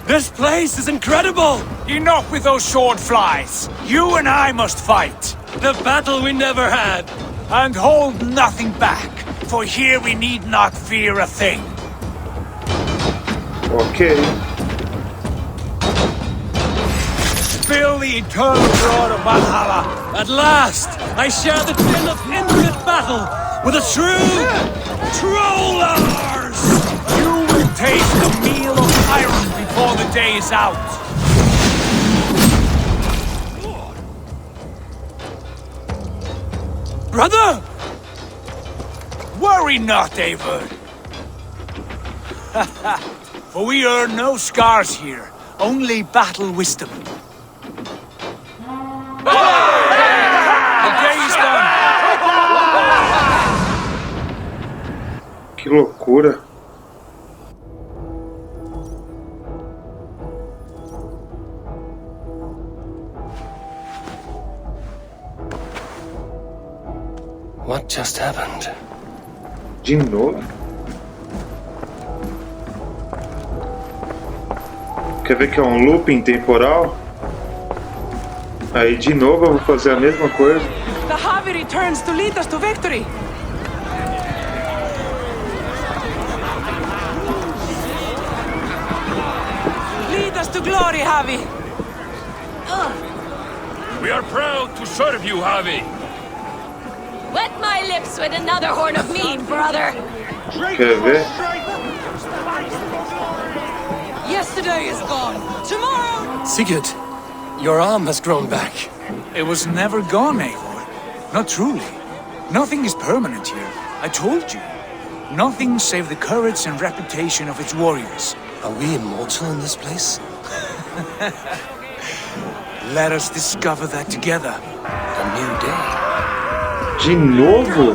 This place is incredible! Enough with those sword flies! You and I must fight! The battle we never had! And hold nothing back, for here we need not fear a thing. Ok. Spill the eternal blood of Valhalla! At last, I share the din of infinite battle with a true trollers! You will taste the meal of iron before the day is out. Brother! Worry not, Eivor. For we earn no scars here, only battle wisdom. The day is done. Que loucura. What just happened? De novo? Quer ver que é um looping temporal? Aí de novo eu vou fazer a mesma coisa. The Javi returns to lead us to victory. Lead us to glory, Javi. We are proud to serve you, Javi. Wet my lips with another horn of mead, brother. Quer ver? Yesterday is gone. Tomorrow. Sigurd, your arm has grown back. It was never gone, Eivor. Not truly. Nothing is permanent here. I told you. Nothing save the courage and reputation of its warriors. Are we immortal in this place? Let us discover that together. A new day. De novo?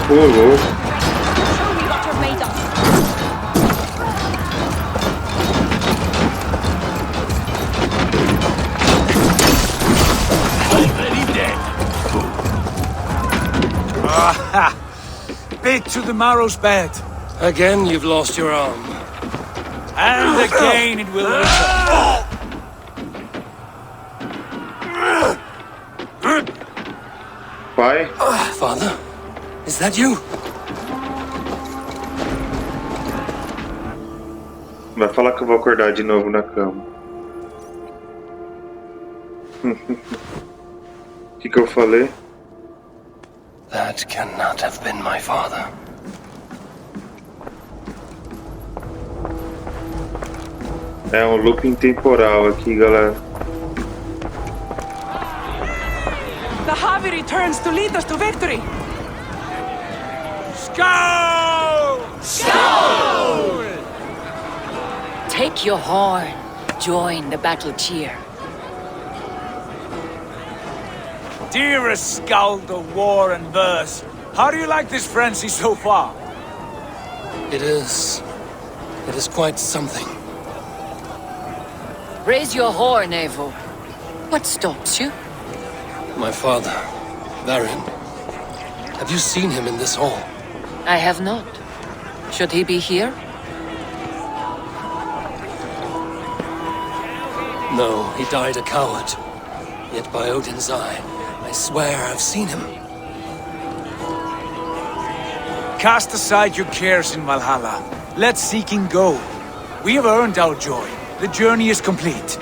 Ô, louco. Show me what you're made of. Aha! Bit to the marrow's bed. Again, you've lost your arm. And again it will return. Pai? Father? Is that you? Vai falar que eu vou acordar de novo na cama. O que eu falei? That cannot have been my father. É um looping temporal aqui, galera. The Javi returns to lead us to victory. Skull! Skull! Take your horn. Join the battle cheer. Dearest skald of war and verse, how do you like this frenzy so far? It is quite something. Raise your horn, Eivor. What stops you? My father, Varin. Have you seen him in this hall? I have not. Should he be here? No, he died a coward. Yet by Odin's eye, I swear I've seen him. Cast aside your cares in Valhalla. Let seeking go. We have earned our joy. The journey is complete.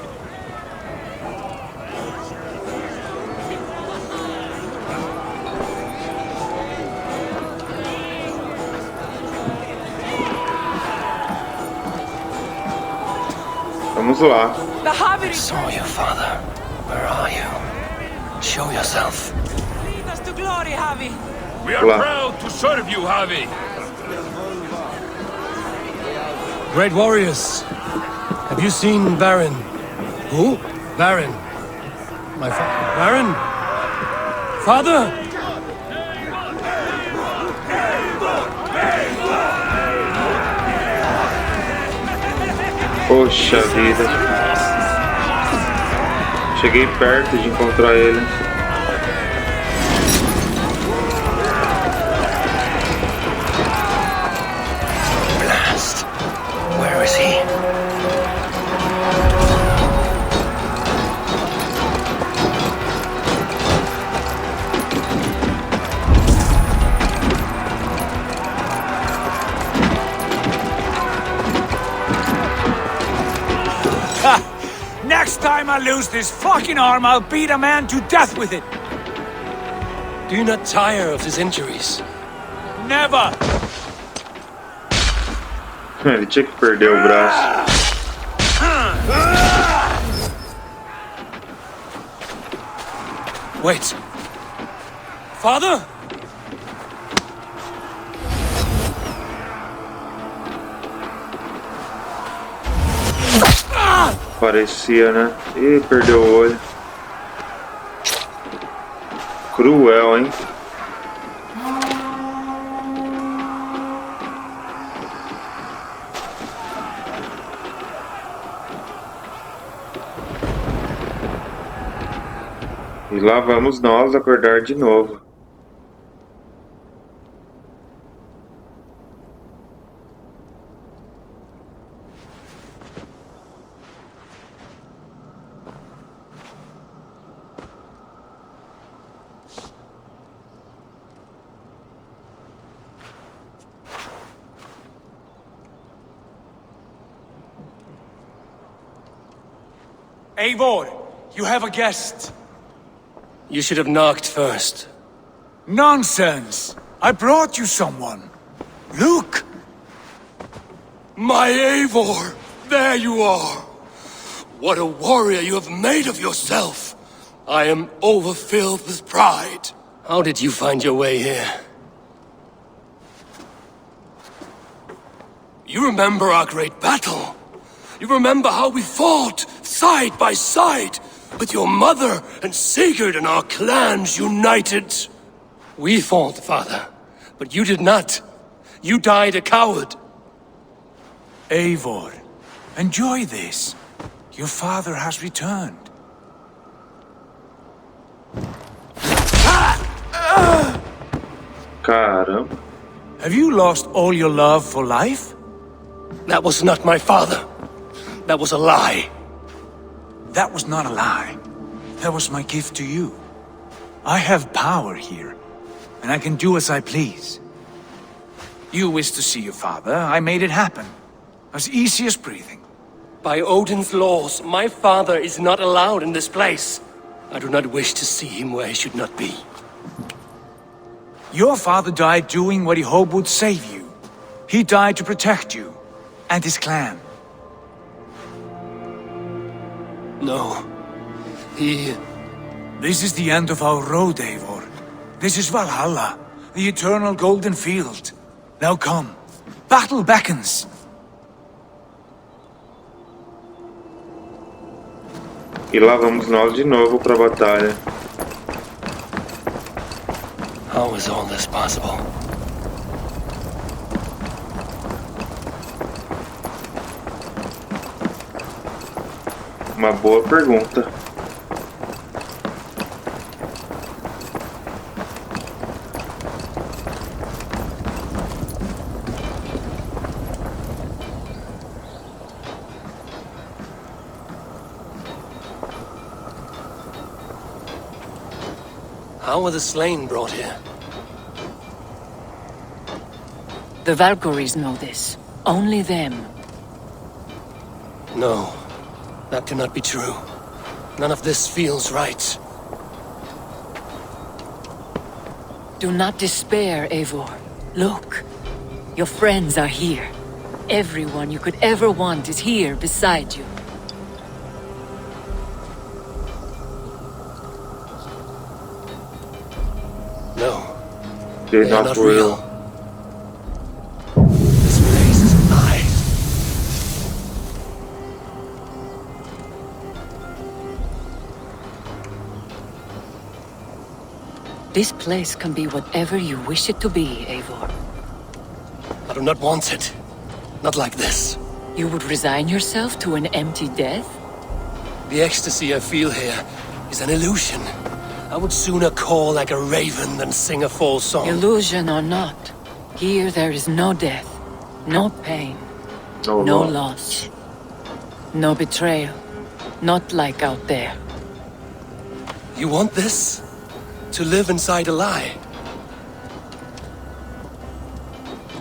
Vamos lá. The Hobbit I saw you, Father. Where are you? Show yourself. lead us to glory, Javi. We are proud to serve you, Javi. Great warriors. Have you seen Baron? Who? Baron. My father. Baron? Father? Poxa vida. Cheguei perto de encontrar ele. Blast. Where is he? Next time I lose this fucking arm, I'll beat a man to death with it. Do you not tire of his injuries? Never! Ele tinha que perder o braço. Wait. Father? Parecia, né? Ih, perdeu o olho. Cruel, hein? E lá vamos nós acordar de novo. Eivor, you have a guest. You should have knocked first. Nonsense! I brought you someone. Look! My Eivor! There you are! What a warrior you have made of yourself! I am overfilled with pride. How did you find your way here? You remember our great battle? You remember how we fought, side by side, with your mother and Sigurd and our clans united? We fought, Father, but you did not. You died a coward. Eivor, enjoy this. Your father has returned. Caramba. Have you lost all your love for life? That was not my father. That was a lie. That was not a lie. That was my gift to you. I have power here, and I can do as I please. You wish to see your father, I made it happen. As easy as breathing. By Odin's laws, my father is not allowed in this place. I do not wish to see him where he should not be. Your father died doing what he hoped would save you. He died to protect you, and his clan. No. This is the end of our road, Eivor. This is Valhalla, the eternal golden field. Now come. Battle beckons. E lá vamos nós de novo para a batalha. How is all this possible? Uma boa pergunta. How were the slain brought here? The Valkyries know this. Only them. No. That cannot be true. None of this feels right. Do not despair, Eivor. Look. Your friends are here. Everyone you could ever want is here beside you. No. They're not real. This place is alive. This place can be whatever you wish it to be, Eivor. I do not want it. Not like this. You would resign yourself to an empty death? The ecstasy I feel here is an illusion. I would sooner call like a raven than sing a false song. Illusion or not, here there is no death, no pain, no loss, no betrayal. Not like out there. You want this? To live inside a lie?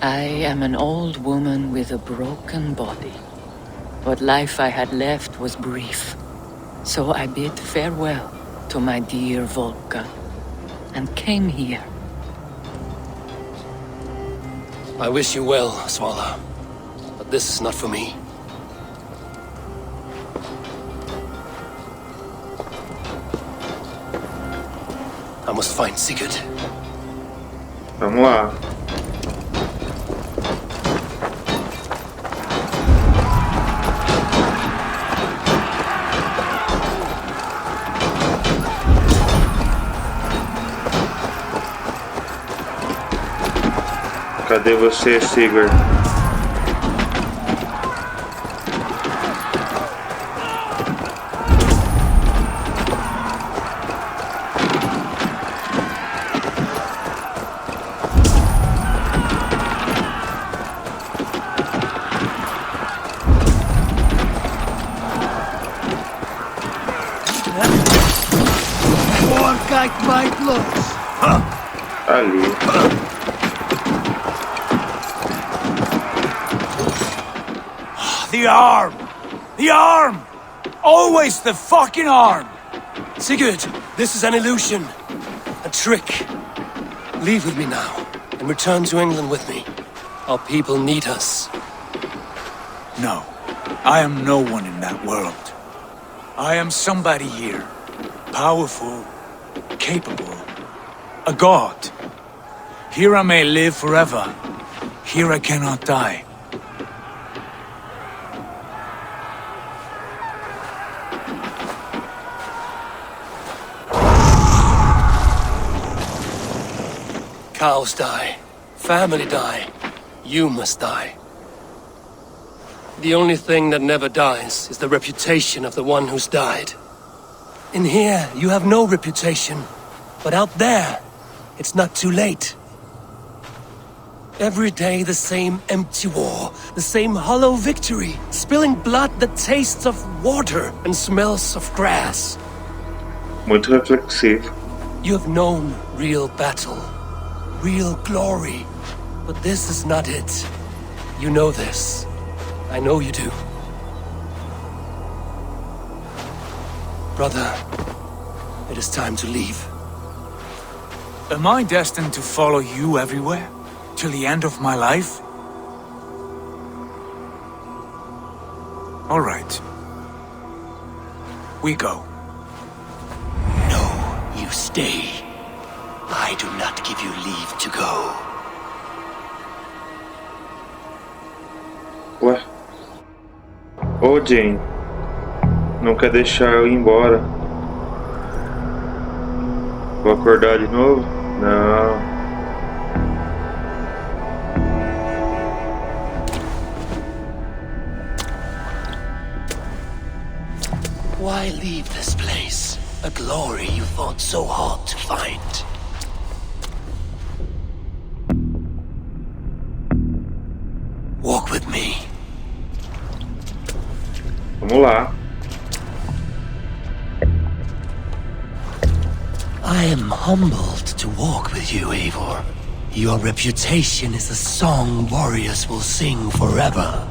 I am an old woman with a broken body. What life I had left was brief. So I bid farewell to my dear Volka, and came here. I wish you well, Svala. But this is not for me. I must find Sigurd. Vamos lá. Cadê você, Sigurd? Ali. The arm! The arm! Always the fucking arm! Sigurd, this is an illusion. A trick. Leave with me now, and return to England with me. Our people need us. No, I am no one in that world. I am somebody here. Powerful, capable, a god. Here I may live forever. Here I cannot die. Cows die. Family die. You must die. The only thing that never dies is the reputation of the one who's died. In here, you have no reputation. But out there, it's not too late. Every day the same empty war, the same hollow victory, spilling blood that tastes of water and smells of grass. Muito reflexivo. You have known real battle, real glory, but this is not it. You know this. I know you do. Brother, it is time to leave. Am I destined to follow you everywhere? Till the end of my life? All right. We go. No, you stay. I do not give you leave to go. Ué? Ô, Jane. Não quer deixar eu ir embora? Vou acordar de novo? Não. Why leave this place? A glory you fought so hard to find. Walk with me. Vamos lá. I am humbled to walk with you, Eivor. Your reputation is a song warriors will sing forever.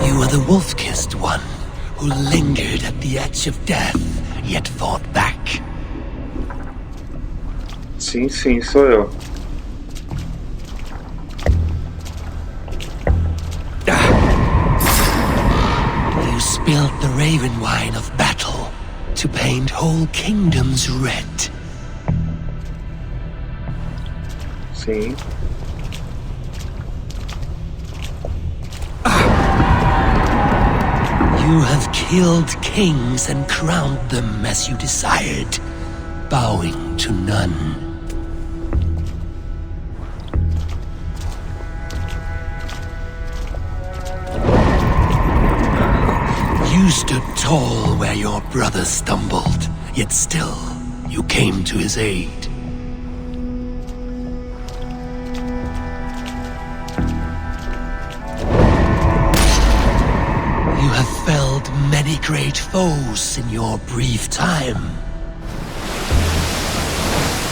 You are the wolf-kissed one who lingered at the edge of death, yet fought back. Sim, sim, sou eu. You spilled the raven wine of battle to paint whole kingdoms red. Sim. You have killed kings and crowned them as you desired, bowing to none. You stood tall where your brother stumbled, yet still you came to his aid. You have felled many great foes in your brief time.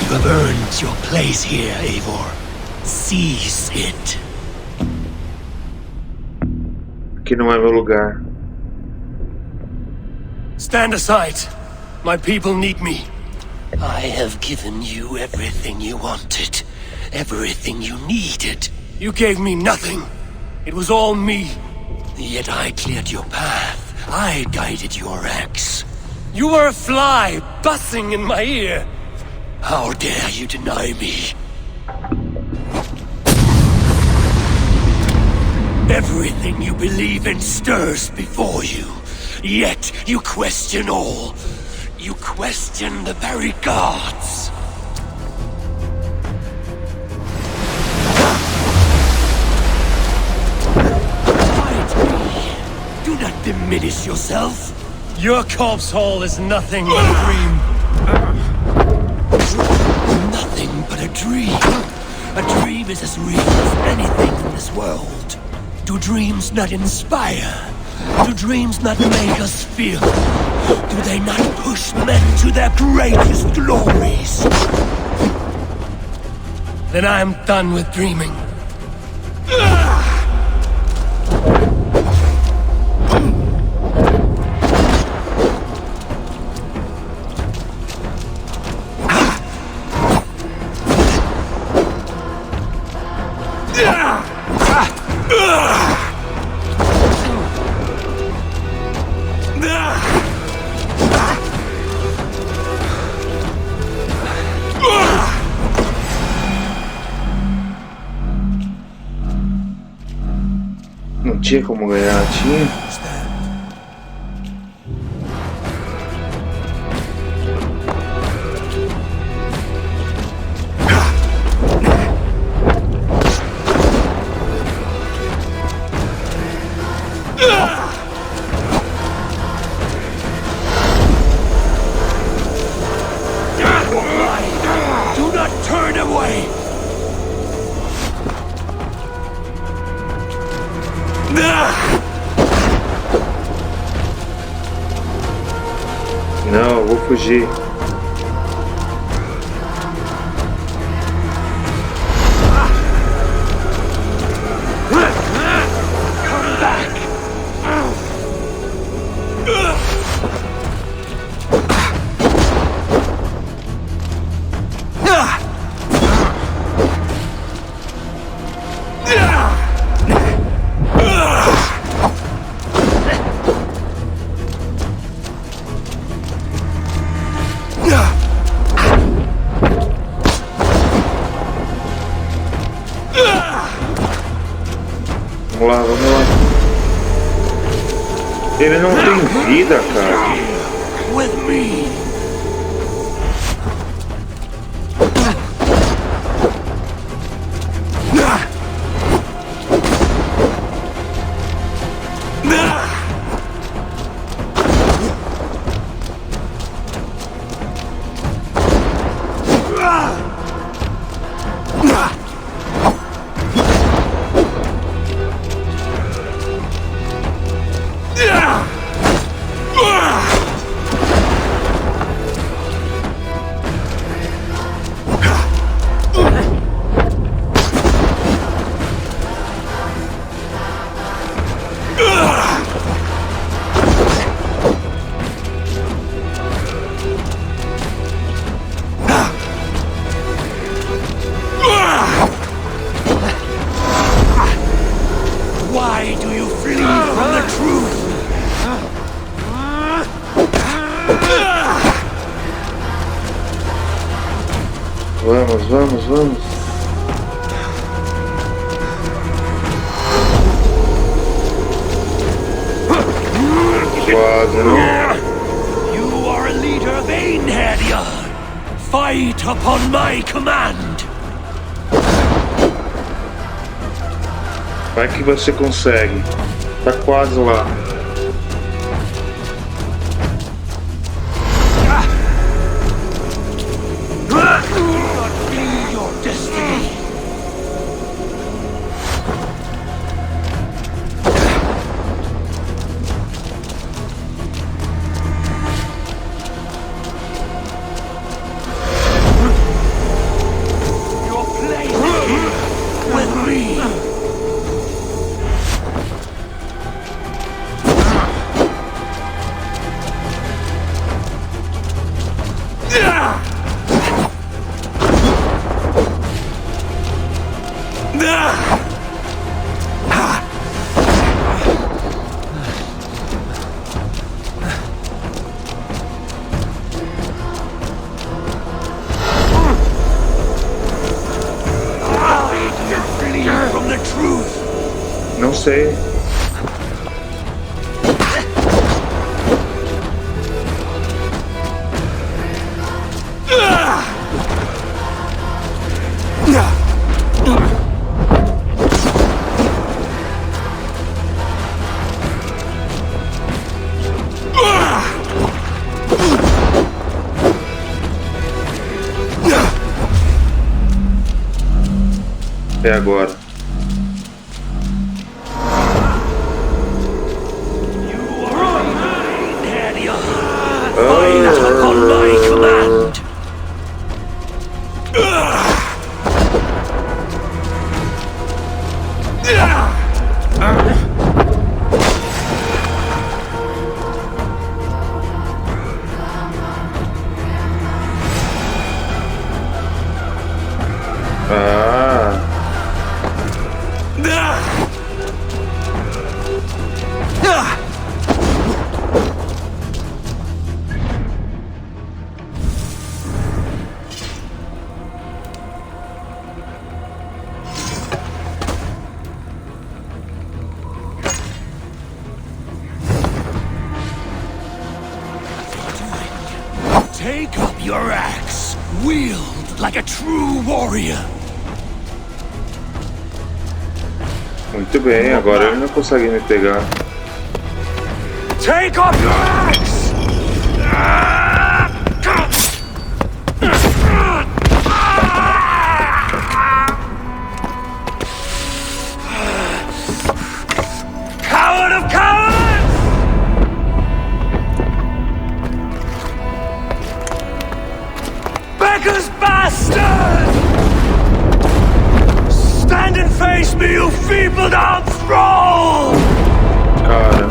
You have earned your place here, Eivor. Seize it. Aqui não é meu lugar. Stand aside. My people need me. I have given you everything you wanted. Everything you needed. You gave me nothing. It was all me. Yet I cleared your path. I guided your axe. You were a fly buzzing in my ear. How dare you deny me? Everything you believe in stirs before you. Yet you question all. You question the very gods. Do not diminish yourself. Your corpse hall is nothing but a dream. Nothing but a dream. A dream is as real as anything in this world. Do dreams not inspire? Do dreams not make us feel? Do they not push men to their greatest glories? Then I am done with dreaming. Não tinha como ganhar, tinha? Do not turn away! Não, eu vou fugir. Vamos lá, vamos lá. Ele não tem vida, cara. With me. Vamos, vamos, vamos. Quase, não? You are a leader vain, Herdia. Fight upon my command. Vai que você consegue. Tá quase lá. Não sei. Até agora. Take up your axe, wield like a true warrior. Muito bem, agora ele não consegue me pegar. Take up your axe! Coward of cowards! Beggar's bastard! Stand and face me, you feeble-down thrall! Cara.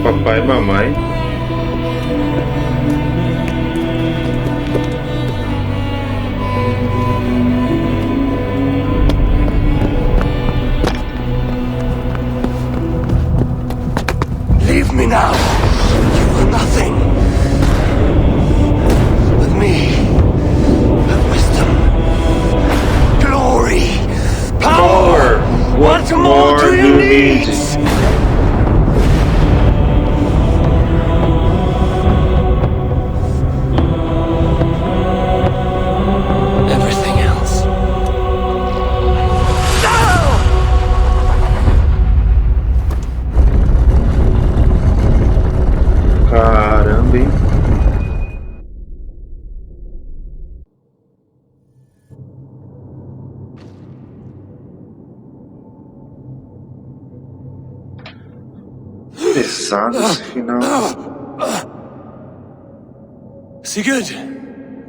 Papai e mamãe. Leave me now. You are nothing. With me, have wisdom, glory, power. What more do you need? Everything else. Caramba, hein? Pesado esse final. Sigurd,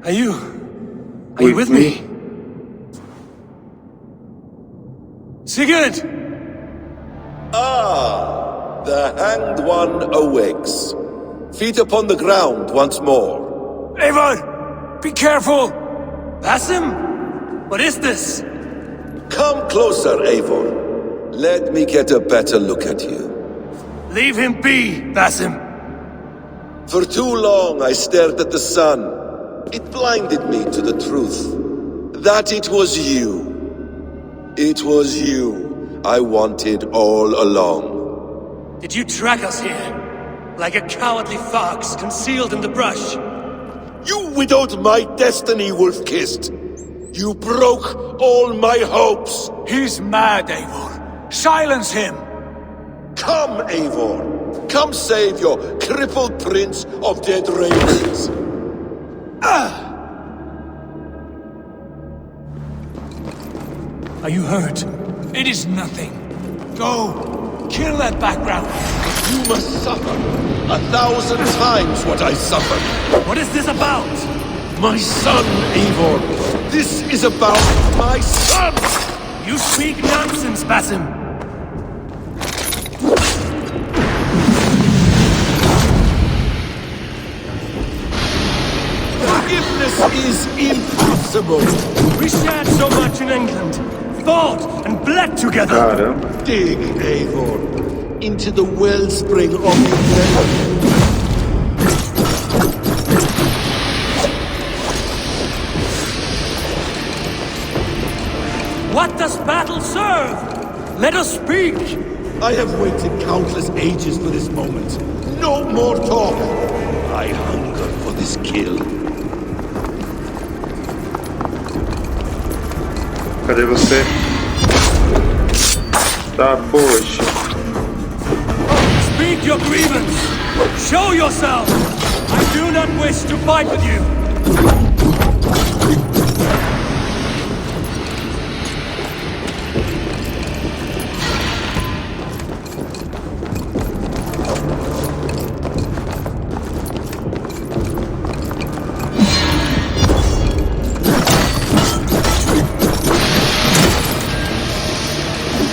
are you with me? Sigurd! Ah, the hanged one awakes. Feet upon the ground once more. Eivor! Be careful! Basim? What is this? Come closer, Eivor. Let me get a better look at you. Leave him be, Basim. For too long I stared at the sun. It blinded me to the truth. That it was you. It was you I wanted all along. Did you track us here? Like a cowardly fox concealed in the brush? You widowed my destiny, wolf-kissed. You broke all my hopes. He's mad, Eivor. Silence him. Come, Eivor. Come save your crippled prince of dead ravens. Are you hurt? It is nothing. Go. Kill that background. You must suffer 1,000 times what I suffered. What is this about? My son, Eivor. This is about my son! You speak nonsense, Basim. Forgiveness is impossible. We shared so much in England. Fought and bled together. Dig, Eivor, into the wellspring of your memory. What does battle serve? Let us speak! I have waited countless ages for this moment. No more talk! I hunger for this kill. Cadê você? Tá, poxa. Speak your grievance! Show yourself! I do not wish to fight with you!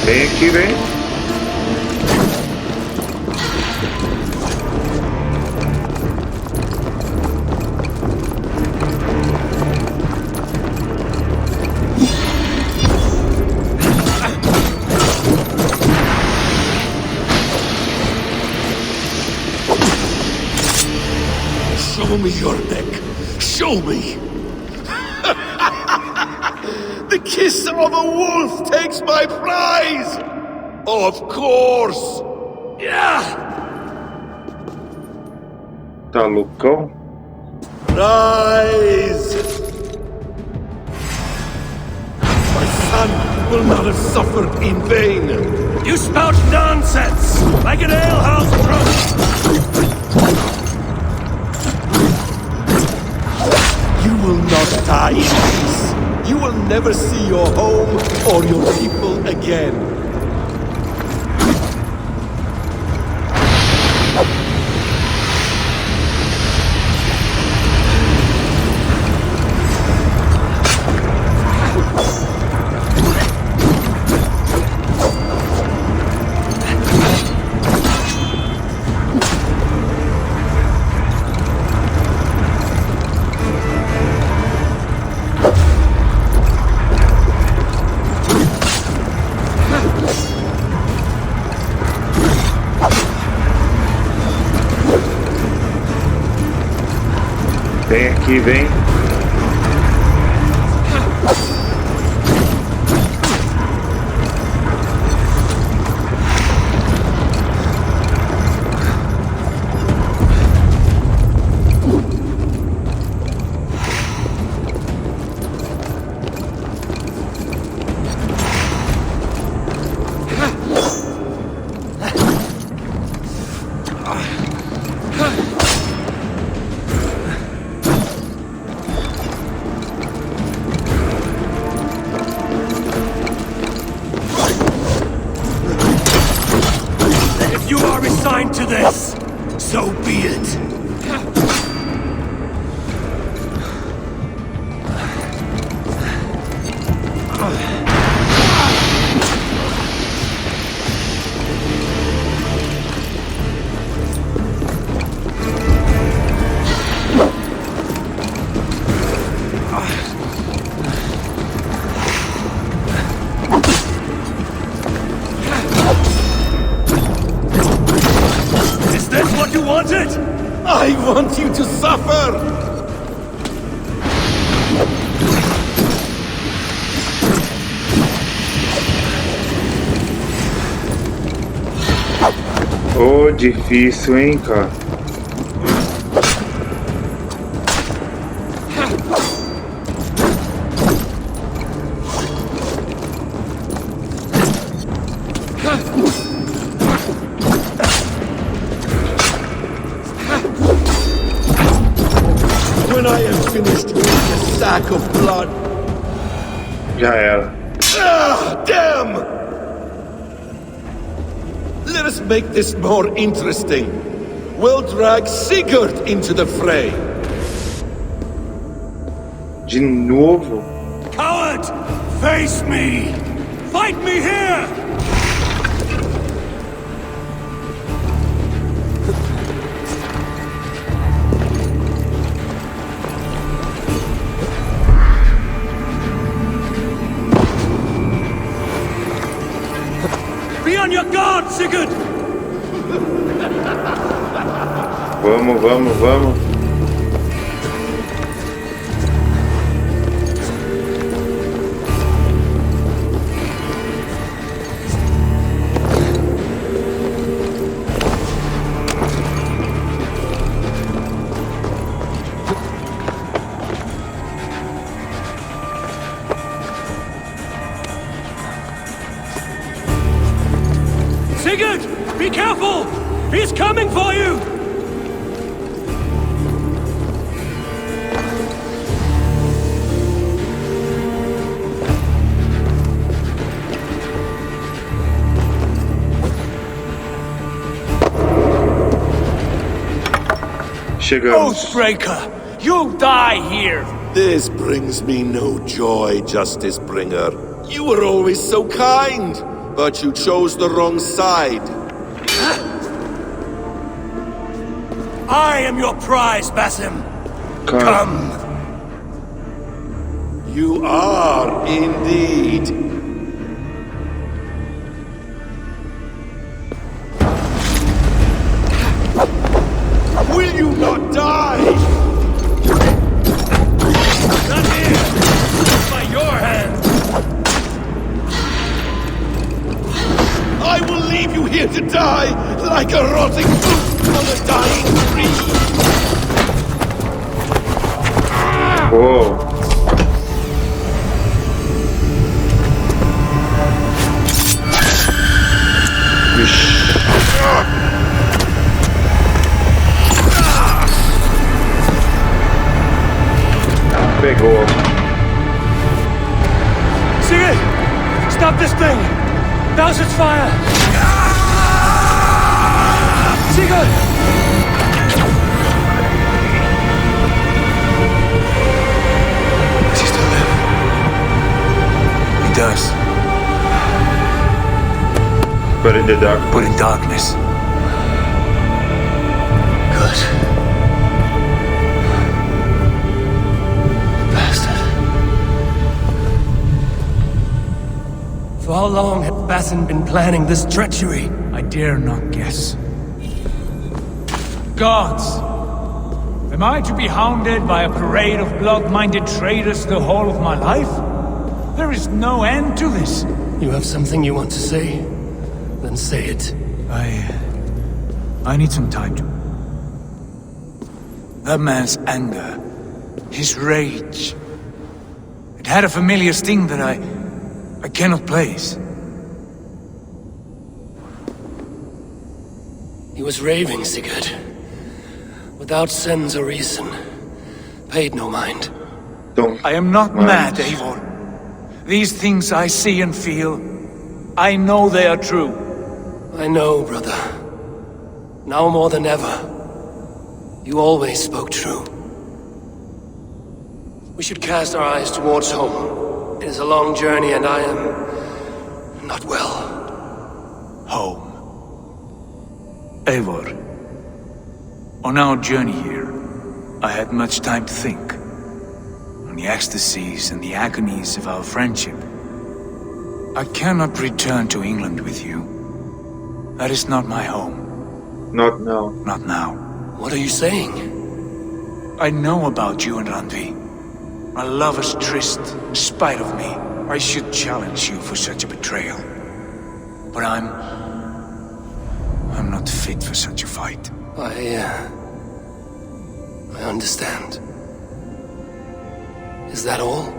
Vem aqui, vem. Show me your neck. Show me. The kiss of a wolf takes my prize! Of course! Yeah! Tá loucão? Rise! My son will not have suffered in vain! You spout nonsense! Like an alehouse drunk! You will not die in peace! You will never see your home or your people again. Vem aqui, vem. To this, so be it. You want it? I want you to suffer! Oh, difícil, hein, cara? When I am finished with the sack of blood. Já era. Ah, damn! Let us make this more interesting. We'll drag Sigurd into the fray. De novo? Coward! Face me! Fight me here! Be on your guard, Sigurd! Vamos, vamos, vamos. Sigurd! Be careful! He's coming for you! Chegamos. Oathbreaker! You die here! This brings me no joy, Justice Bringer. You were always so kind, but you chose the wrong side. I am your prize, Basim. Come. You are indeed. Will you not die? Not here! By your hand! I will leave you here to die like a rotting fruit on a dying tree. Whoa. Pegou. Sigurd! Stop this thing! Douse its fire! Sigurd! Does he still live? He does. But in the dark. But in darkness. Good. For how long had Basin been planning this treachery? I dare not guess. Gods! Am I to be hounded by a parade of blood-minded traitors the whole of my life? There is no end to this. You have something you want to say? Then say it. I need some time to... That man's anger, his rage... It had a familiar sting that I cannot place. He was raving, Sigurd. Without sense or reason. Paid no mind. I am not mad, Eivor. These things I see and feel, I know they are true. I know, brother. Now more than ever. You always spoke true. We should cast our eyes towards home. It is a long journey and I am... not well. Home. Eivor. On our journey here, I had much time to think. On the ecstasies and the agonies of our friendship. I cannot return to England with you. That is not my home. Not now. Not now. What are you saying? I know about you and Randvi. A lover's tryst, in spite of me. I should challenge you for such a betrayal. But I'm not fit for such a fight. I understand. Is that all?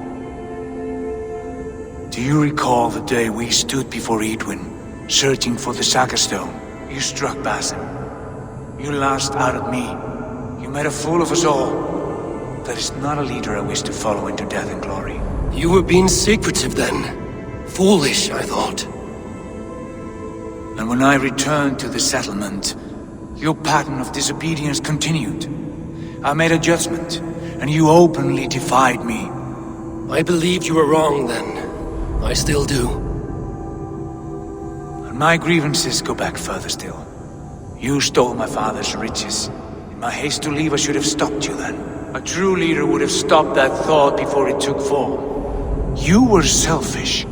Do you recall the day we stood before Edwin, searching for the Saga Stone? You struck Basim. You lashed out at me. You made a fool of us all. That is not a leader I wish to follow into death and glory. You were being secretive then. Foolish, I thought. And when I returned to the settlement, your pattern of disobedience continued. I made a judgment, and you openly defied me. I believed you were wrong then. I still do. And my grievances go back further still. You stole my father's riches. In my haste to leave, I should have stopped you then. A true leader would have stopped that thought before it took form. You were selfish.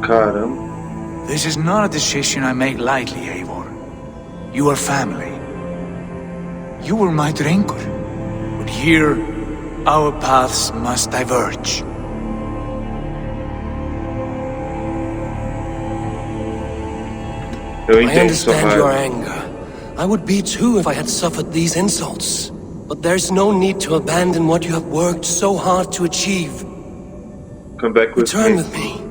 Caramba. This is not a decision I make lightly, Eivor. You are family. You were my drengur. But here, our paths must diverge. I understand your anger. I would be too if I had suffered these insults. But there's no need to abandon what you have worked so hard to achieve. Come back with Return with me,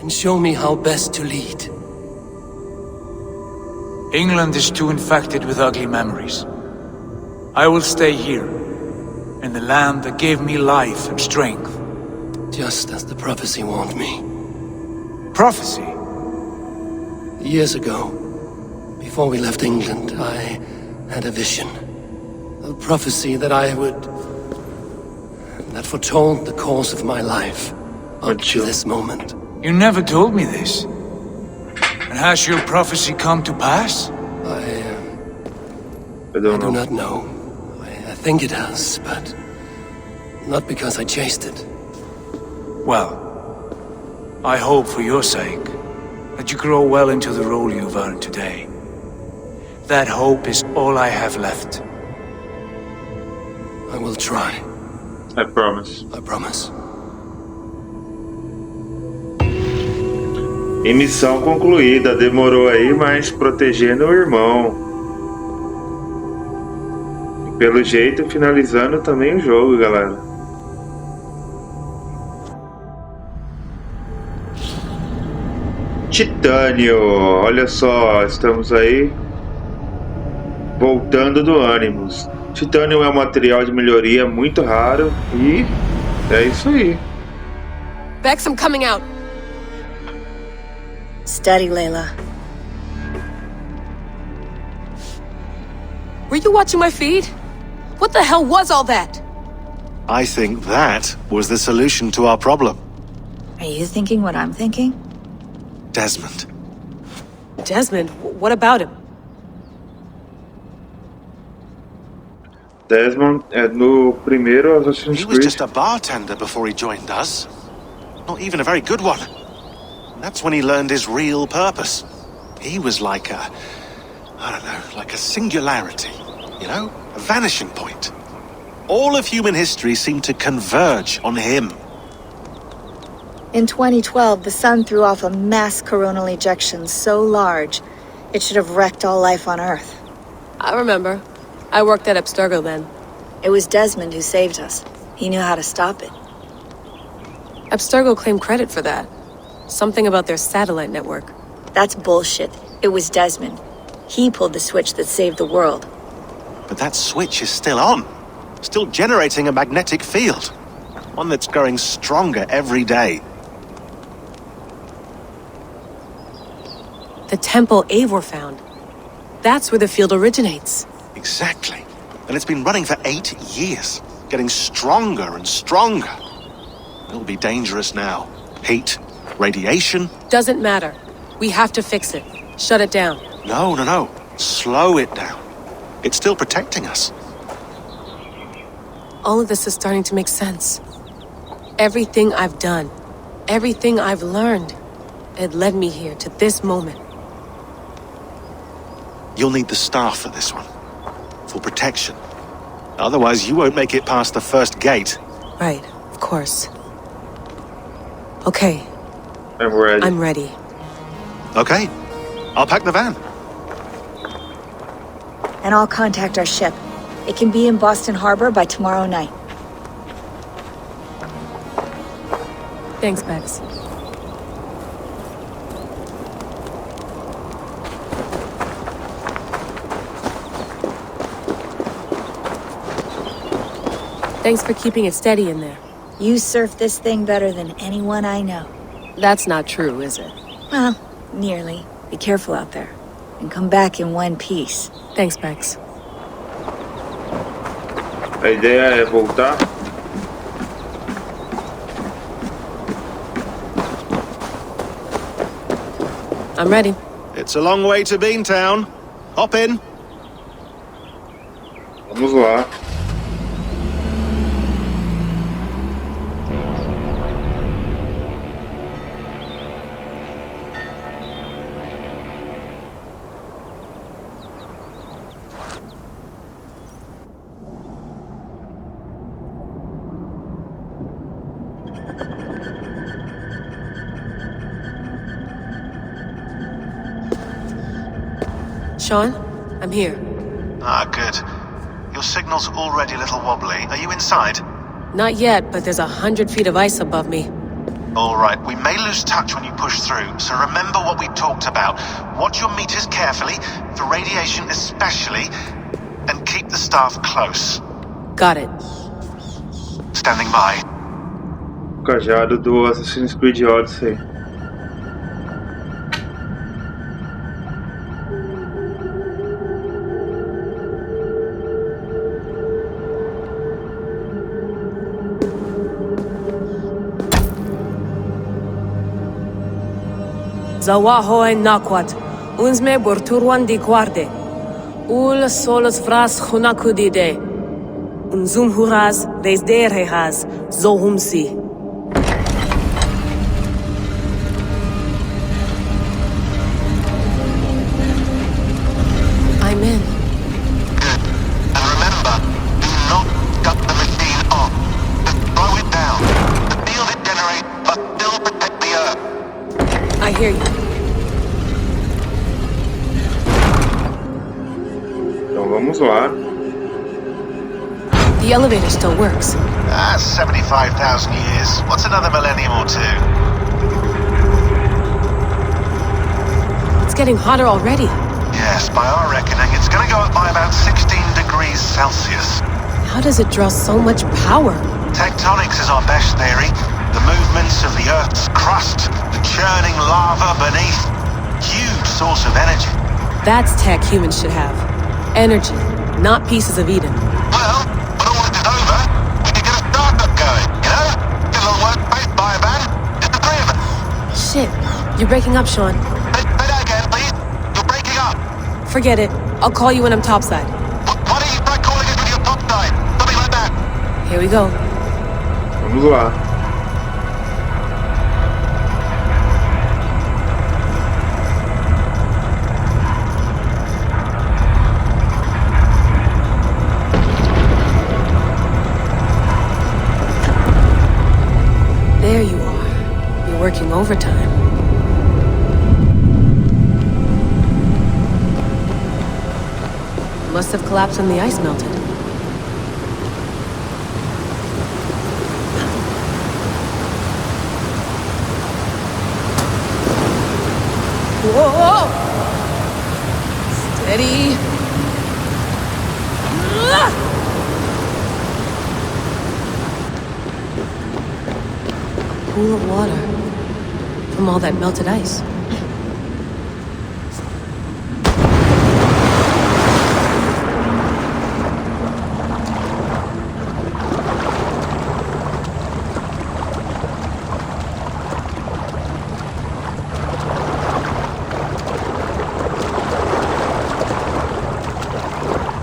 and show me how best to lead. England is too infected with ugly memories. I will stay here, in the land that gave me life and strength. Just as the prophecy warned me. Prophecy? Years ago, before we left England, I had a vision. A prophecy that that foretold the course of my life up to this moment. You never told me this. And has your prophecy come to pass? I do not know. I think it has, but not because I chased it. Well, I hope for your sake that you grow well into the role you've earned today. That hope is all I have left. I will try. I promise. I promise. E missão concluída. Demorou aí, mas protegendo o irmão. E pelo jeito, finalizando também o jogo, galera. Titânio. Olha só, estamos aí voltando do Animus. Titânio é um material de melhoria muito raro e é isso aí. Bex, I'm coming out. Steady, Layla. Were you watching my feed? What the hell was all that? I think that was the solution to our problem. Are you thinking what I'm thinking? Desmond. Desmond? What about him? Desmond é no primeiro Assassin's He was Creed. just a bartender before he joined us. Not even a very good one. And that's when he learned his real purpose. He was like a singularity, you know? A vanishing point. All of human history seemed to converge on him. In 2012, the sun threw off a mass coronal ejection so large, it should have wrecked all life on Earth. I remember. I worked at Abstergo then. It was Desmond who saved us. He knew how to stop it. Abstergo claimed credit for that. Something about their satellite network. That's bullshit. It was Desmond. He pulled the switch that saved the world. But that switch is still on. Still generating a magnetic field. One that's growing stronger every day. The temple Eivor found. That's where the field originates. Exactly. And it's been running for 8 years. Getting stronger and stronger. It'll be dangerous now. Heat, radiation. Doesn't matter. We have to fix it. Shut it down. No. Slow it down. It's still protecting us. All of this is starting to make sense. Everything I've done, everything I've learned, it led me here to this moment. You'll need the staff for this one. For protection. Otherwise, you won't make it past the first gate. Right, of course. Okay. I'm ready. I'm ready. Okay. I'll pack the van. And I'll contact our ship. It can be in Boston Harbor by tomorrow night. Thanks, Bex. Thanks for keeping it steady in there. You surf this thing better than anyone I know. That's not true, is it? Well, nearly. Be careful out there. And come back in one piece. Thanks, Bex. A ideia é voltar. I'm ready. It's a long way to Beantown. Hop in. Vamos lá. Sean, I'm here. Ah, good. Your signal's already a little wobbly. Are you inside? Not yet, but there's 100 feet of ice above me. All right, we may lose touch when you push through, so remember what we talked about. Watch your meters carefully, for radiation especially, and keep the staff close. Got it. Standing by. Cajado do Assassin's Creed Odyssey. Zawahoe nakwat, unsme borturwan di guarde. Ul solos vras hunakudide. Unzum huraz, desderehaz, zohumsi. I'm in. Good. And remember, do not cut the machine off. Just slow it down. The field it generates must still protect the Earth. I hear you. Então vamos lá. The elevator still works. That's 75,000 years. What's another millennium or two? It's getting hotter already. Yes, by our reckoning, it's going to go up by about 16 degrees Celsius. How does it draw so much power? Tectonics is our best theory. The movements of the Earth's crust, the churning lava beneath. Huge source of energy. That's tech humans should have. Energy, not pieces of Eden. Well, when all this is over, we can get a startup going, you know? Get a little workspace, buy a van, just the three of us. Shit, you're breaking up, Sean. Say that again, please. You're breaking up. Forget it. I'll call you when I'm topside. Why don't you try calling us when you're topside? Something like that. Here we go. Vamos lá. There you are. You're working overtime. Must have collapsed when the ice melted. Whoa! Steady. Pool of water from all that melted ice.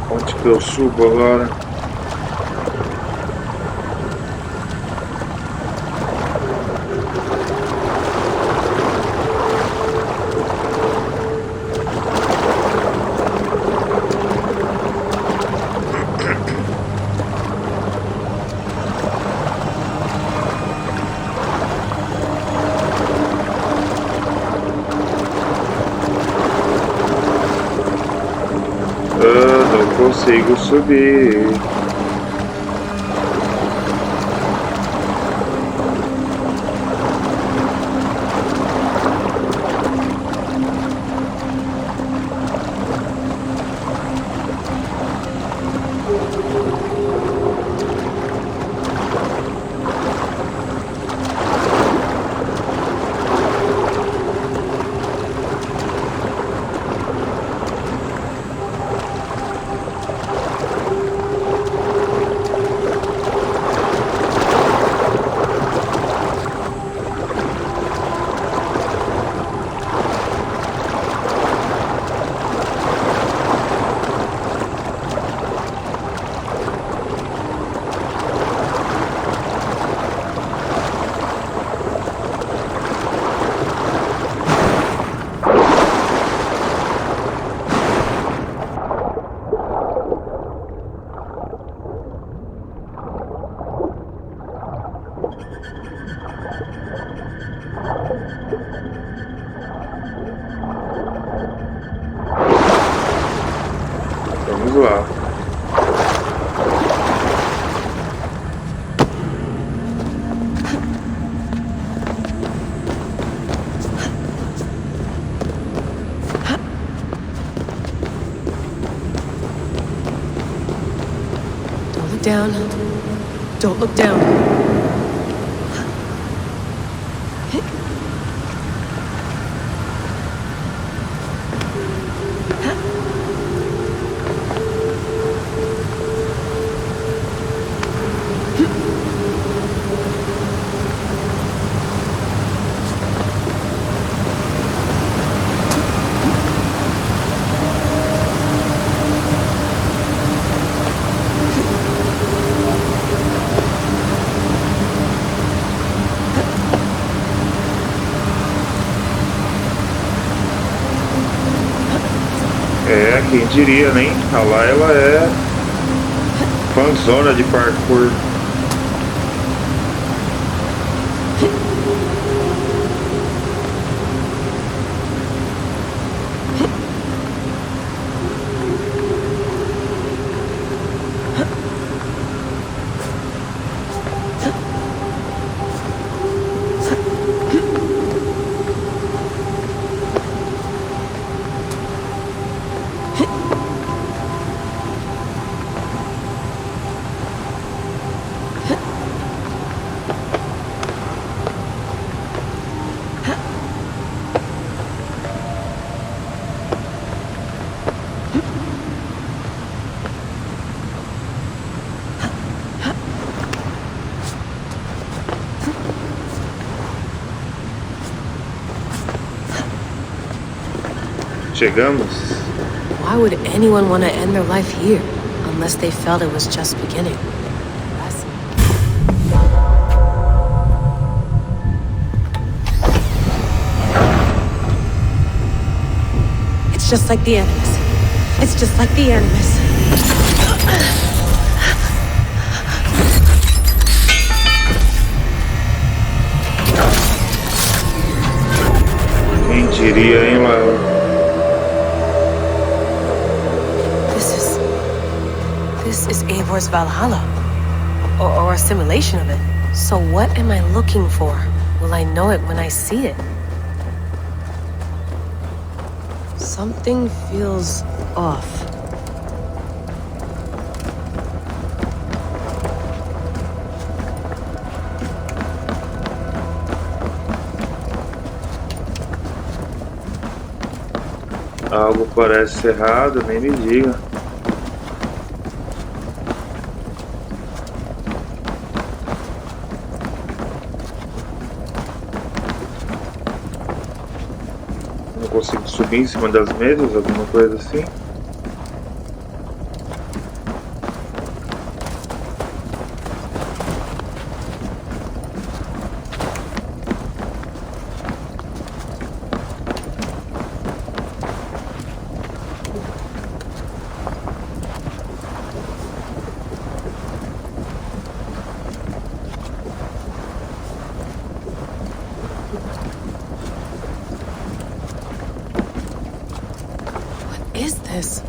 Onde que eu subo agora? consigo subir. Vamos lá. Don't look down. Don't look down. É, quem diria, né? A lá ela é fanzona de parkour. Chegamos. Why would anyone want to end their life here, unless they felt it was just beginning? It's just like the Animus. It's just like the Animus. Quem diria, hein, Laura? This is Eivor's Valhalla, or a simulation of it. So what am I looking for? Will I know it when I see it? Something feels off. Algo parece errado, nem me diga. Não consigo subir em cima das mesas, alguma coisa assim. Is this?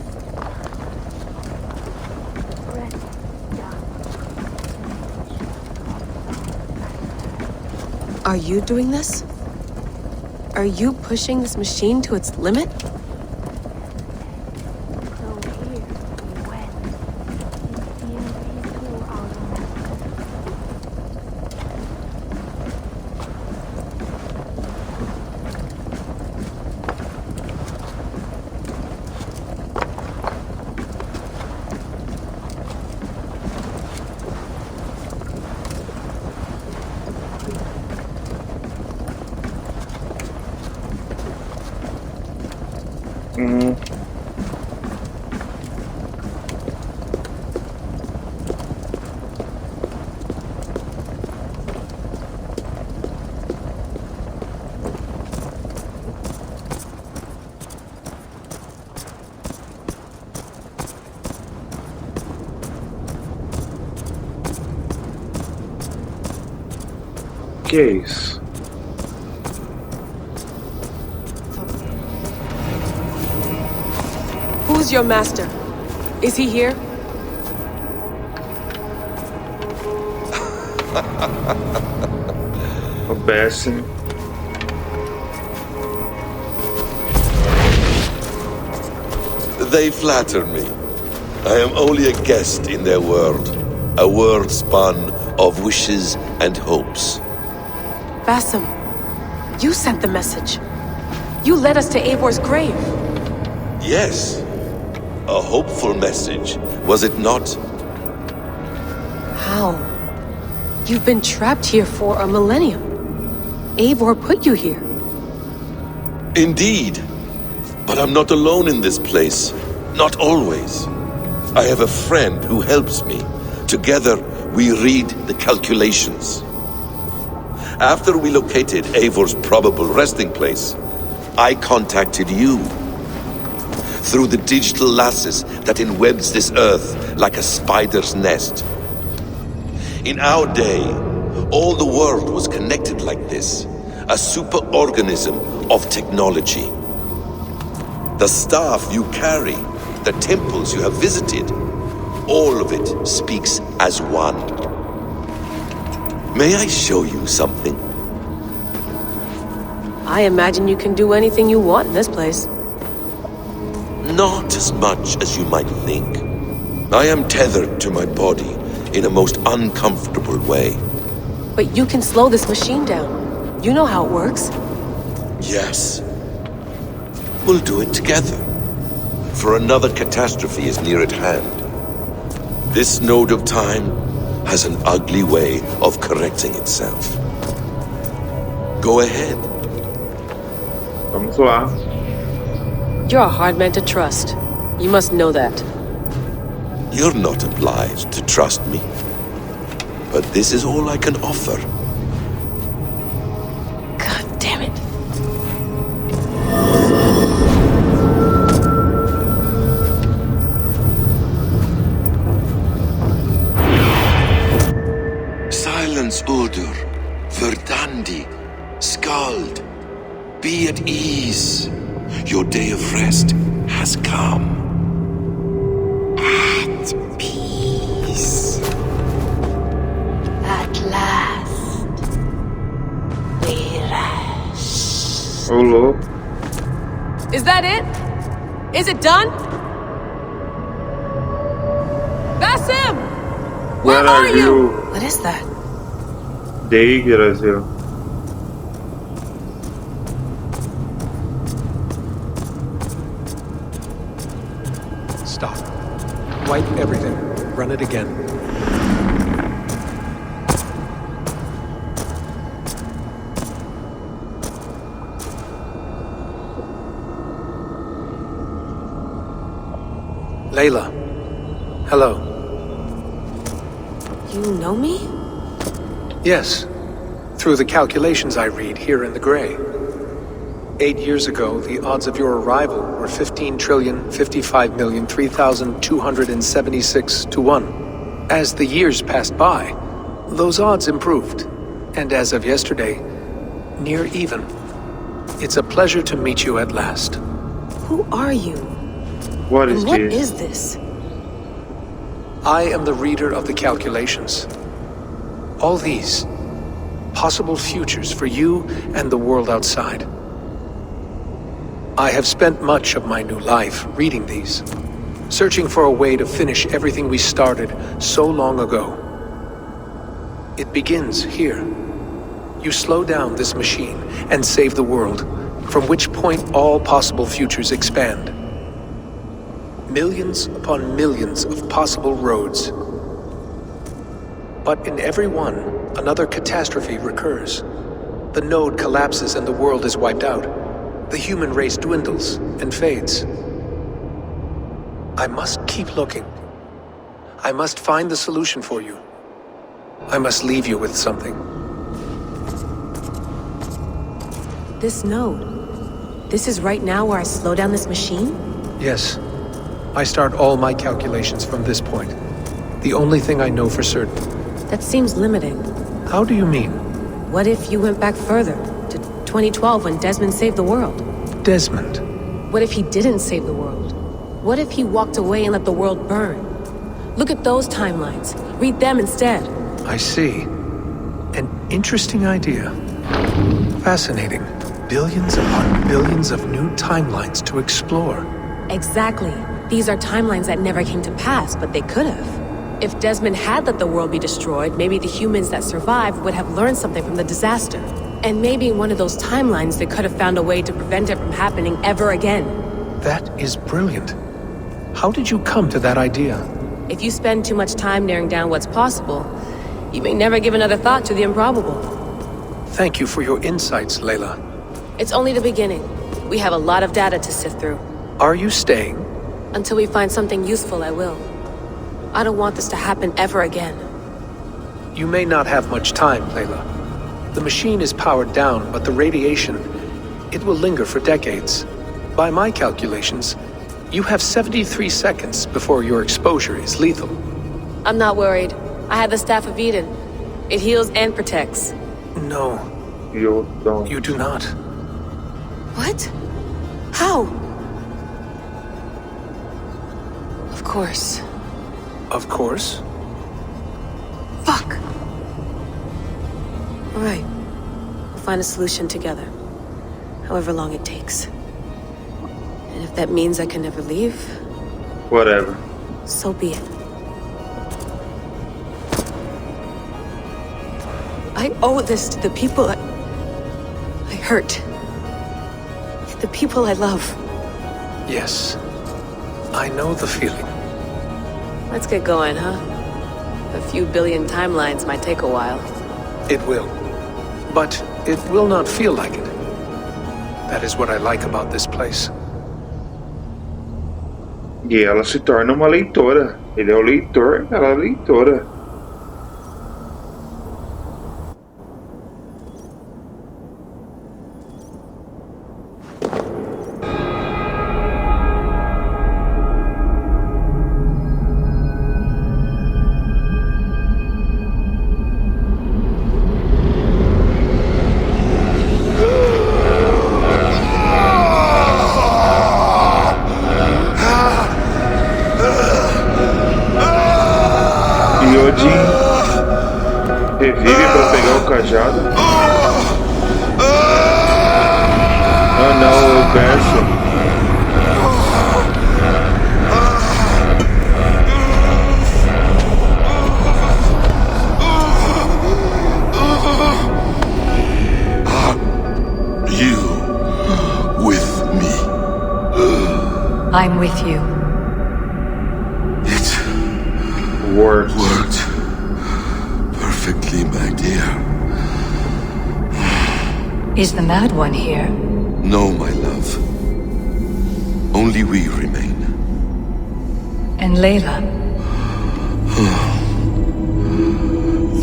Are you doing this? Are you pushing this machine to its limit? Que é isso? Who's your master? Is he here? O Bessin. They flatter me. I am only a guest in their world. A world spun of wishes and hopes. Basim, you sent the message. You led us to Eivor's grave. Yes. A hopeful message, was it not? How? You've been trapped here for a millennium. Eivor put you here. Indeed. But I'm not alone in this place. Not always. I have a friend who helps me. Together, we read the calculations. After we located Eivor's probable resting place, I contacted you. Through the digital lasses that enwebs this earth like a spider's nest. In our day, all the world was connected like this. A superorganism of technology. The staff you carry, the temples you have visited, all of it speaks as one. May I show you something? I imagine you can do anything you want in this place. Not as much as you might think. I am tethered to my body in a most uncomfortable way. But you can slow this machine down. You know how it works. Yes. We'll do it together. For another catastrophe is near at hand. This node of time has an ugly way of correcting itself. Go ahead. Vamos lá. You're a hard man to trust. You must know that. You're not obliged to trust me. But this is all I can offer. God damn it. Silence, Udur. Verdandi. Skald. Be at ease. Your day of rest has come. At peace. At last. We rest. Ô, louco. Is that it? Is it done? Basim! Where are you? What is that? Dicas, eu. Stop. Wipe everything. Run it again. Layla. Hello. You know me? Yes. Through the calculations I read here in the gray. 8 years ago, the odds of your arrival were 15,055,003,276 to 1. As the years passed by, those odds improved, and as of yesterday, near even. It's a pleasure to meet you at last. Who are you? What is and what this? is this? I am the reader of the calculations. All these, possible futures for you and the world outside. I have spent much of my new life reading these, searching for a way to finish everything we started so long ago. It begins here. You slow down this machine and save the world, from which point all possible futures expand. Millions upon millions of possible roads. But in every one, another catastrophe recurs. The node collapses and the world is wiped out. The human race dwindles and fades. I must keep looking. I must find the solution for you. I must leave you with something. This node. This is right now where I slow down this machine? Yes. I start all my calculations from this point. The only thing I know for certain. That seems limiting. How do you mean? What if you went back further, to 2012 when Desmond saved the world? Desmond? What if he didn't save the world? What if he walked away and let the world burn? Look at those timelines. Read them instead. I see. An interesting idea. Fascinating. Billions upon billions of new timelines to explore. Exactly. These are timelines that never came to pass, but they could have. If Desmond had let the world be destroyed, maybe the humans that survived would have learned something from the disaster. And maybe in one of those timelines they could have found a way to prevent it from happening ever again. That is brilliant. How did you come to that idea? If you spend too much time narrowing down what's possible, you may never give another thought to the improbable. Thank you for your insights, Layla. It's only the beginning. We have a lot of data to sift through. Are you staying? Until we find something useful, I will. I don't want this to happen ever again. You may not have much time, Layla. The machine is powered down, but the radiation, it will linger for decades. By my calculations, you have 73 seconds before your exposure is lethal. I'm not worried. I have the Staff of Eden. It heals and protects. No. You don't. You do not. What? How? Of course. Of course? Fuck! Alright. We'll find a solution together. However long it takes. And if that means I can never leave... Whatever. So be it. I owe this to the people I hurt. The people I love. Yes. I know the feeling. Let's get going, huh? A few billion timelines might take a while. It will. But it will not feel like it. That is what I like about this place. E ela se torna uma leitora. Ele é o leitor, ela é a leitora. Revive para pegar o cajado. Ah não, eu peço. You with me? I'm with you. It worked perfectly, my dear. Is the mad one here? No, my love. Only we remain. And Layla?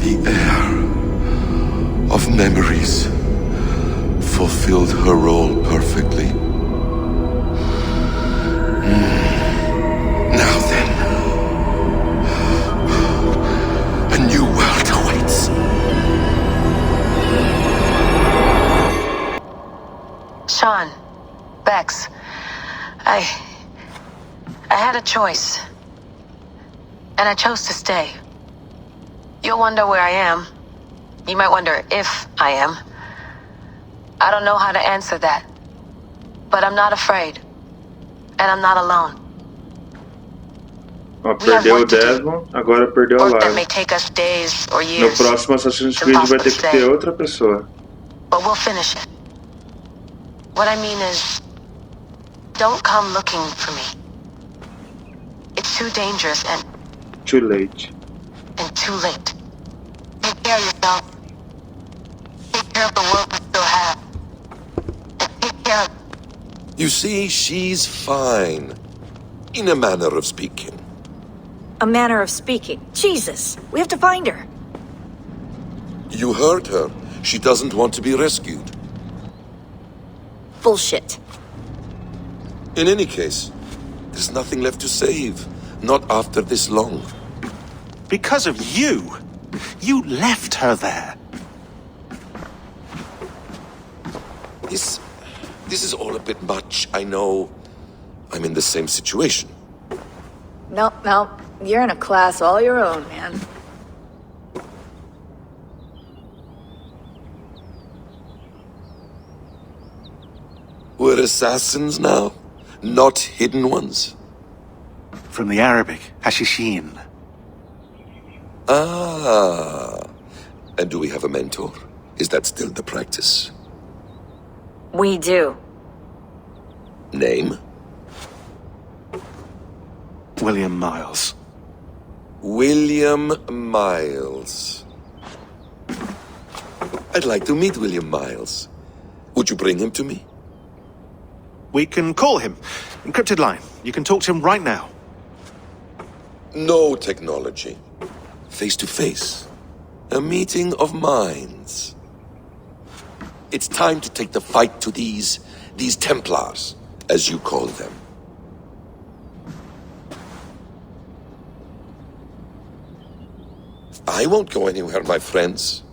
The air of memories fulfilled her role perfectly. Now then, a new world awaits. Sean, Bex, I had a choice. And I chose to stay. You'll wonder where I am. You might wonder if I am. I don't know how to answer that. But I'm not afraid. And I'm not alone. Ó, perdeu o Desmond, agora perdeu a Work that Lara. may take us days or No years. próximo Assassin's It's Creed vai impossible ter to que ter say. outra pessoa. But we'll finish it. What I mean is, don't come looking for me. It's too dangerous and Too late. too late. Take care of yourself. Take care of the world we still have. And take care of... You see, she's fine. In a manner of speaking. A manner of speaking. Jesus, we have to find her. You heard her. She doesn't want to be rescued. Bullshit. In any case, there's nothing left to save. Not after this long. Because of you. You left her there. This is all a bit much, I know. I'm in the same situation. No, you're in a class all your own, man. We're assassins now, not hidden ones. From the Arabic, Hashishin. Ah. And do we have a mentor? Is that still the practice? We do. Name? William Miles. William Miles. I'd like to meet William Miles. Would you bring him to me? We can call him. Encrypted line. You can talk to him right now. No technology. Face to face. A meeting of minds. It's time to take the fight to these Templars, as you call them. I won't go anywhere, my friends.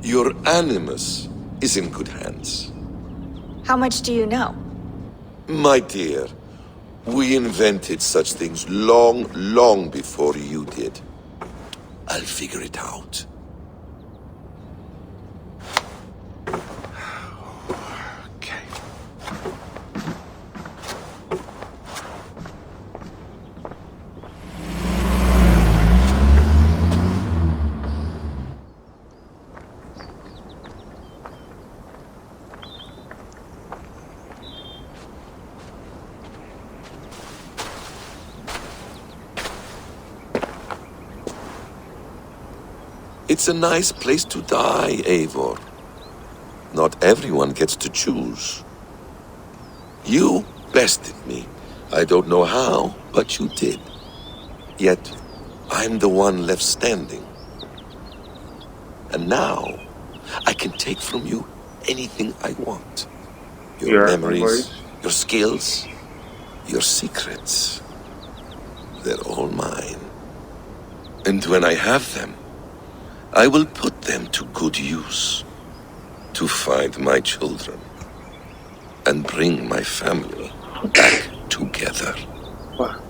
Your animus is in good hands. How much do you know? My dear, we invented such things long, long before you did. I'll figure it out. Okay. It's a nice place to die, Eivor. Not everyone gets to choose. You bested me. I don't know how, but you did. Yet, I'm the one left standing. And now, I can take from you anything I want. Your memories, your skills, your secrets. They're all mine. And when I have them, I will put them to good use. To find my children. And bring my family back together. What?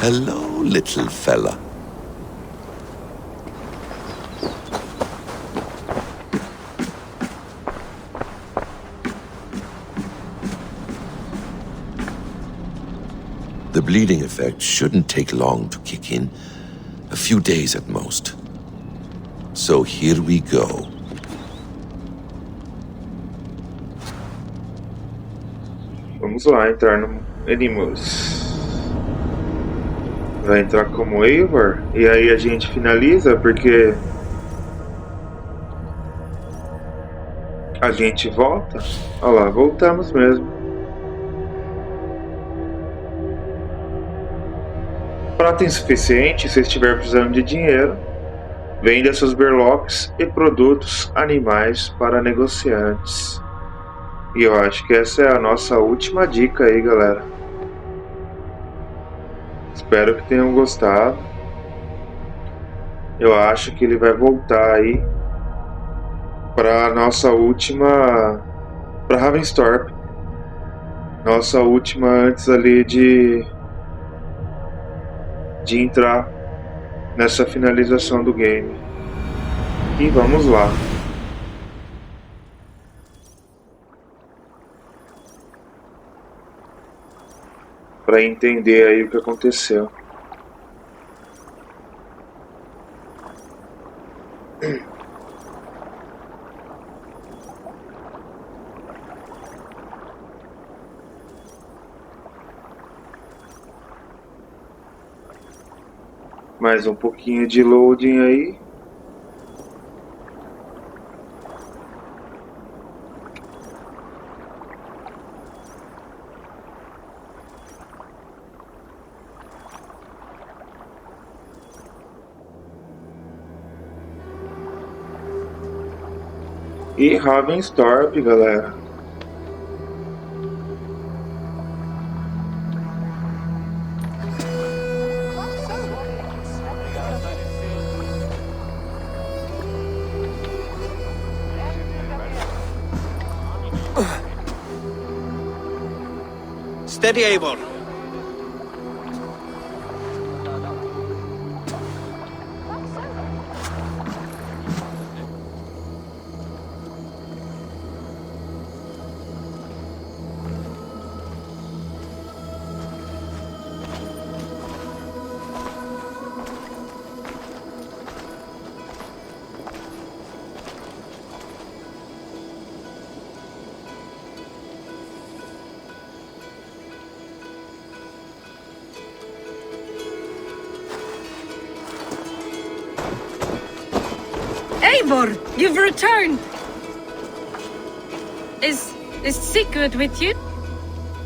Hello, little fella. The bleeding effect shouldn't take long to kick in. A few days at most. So here we go. Vamos lá, entrar no Animus. Vai entrar como Eivor. E aí a gente finaliza porque... a gente volta. Olha lá, voltamos mesmo. Prata insuficiente se estiver precisando de dinheiro. Venda seus berlocks e produtos animais para negociantes. E eu acho que essa é a nossa última dica aí, galera. Espero que tenham gostado. Eu acho que ele vai voltar aí para nossa última, para Ravensthorpe, nossa última antes ali de entrar nessa finalização do game. E vamos lá. Para entender aí o que aconteceu. Mais um pouquinho de loading aí. E Ravensthorpe, galera. Steady, Eivor. Eivor, you've returned! Is Sigurd with you?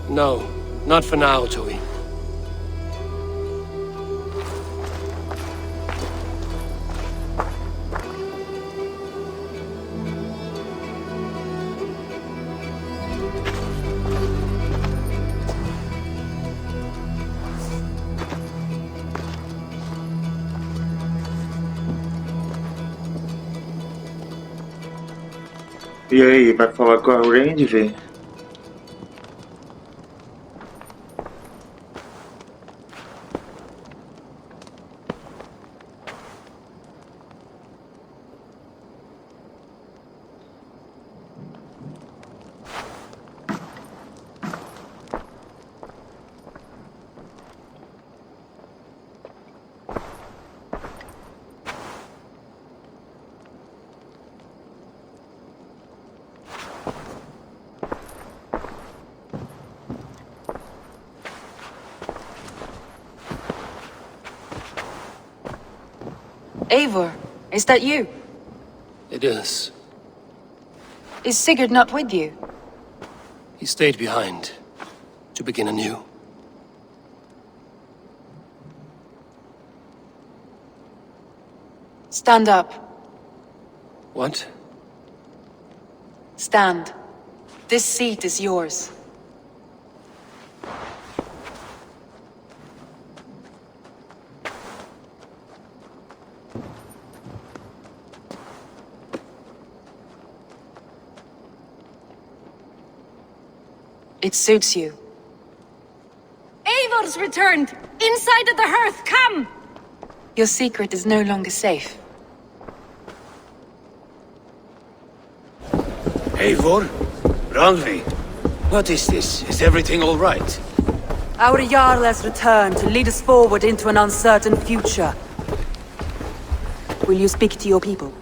No, not for now, Toby. E aí, vai falar com a Randy, velho? Eivor, is that you? It is. Is Sigurd not with you? He stayed behind to begin anew. Stand up. What? Stand. This seat is yours. It suits you. Eivor's returned! Inside of the hearth, come! Your secret is no longer safe. Eivor? Randvi? What is this? Is everything all right? Our Jarl has returned to lead us forward into an uncertain future. Will you speak to your people?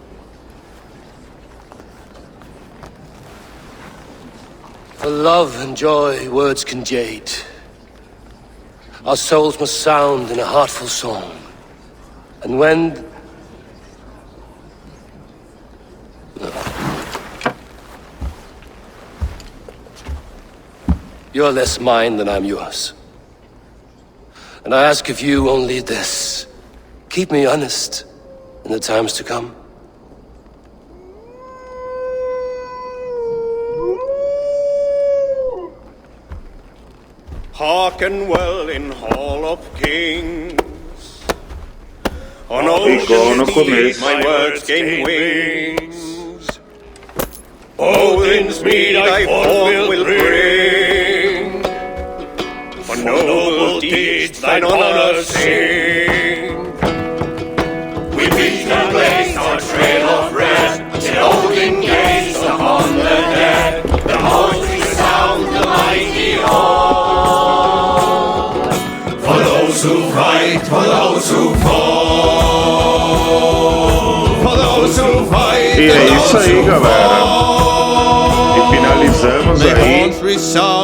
For love and joy, words can jade. Our souls must sound in a heartful song. And when... You're less mine than I'm yours. And I ask of you only this. Keep me honest in the times to come. Hearken well in Hall of Kings. On Igual no ocean's deep começo. my words gain wings. Odin's mead I forth will bring, for noble deeds thine honor sing. We beat and blaze our trail of red, till Odin gazed upon the dead. The host resound the mighty hall, for those who fight, for those who fall, for those who fight. E é isso aí, galera. E finalizamos aí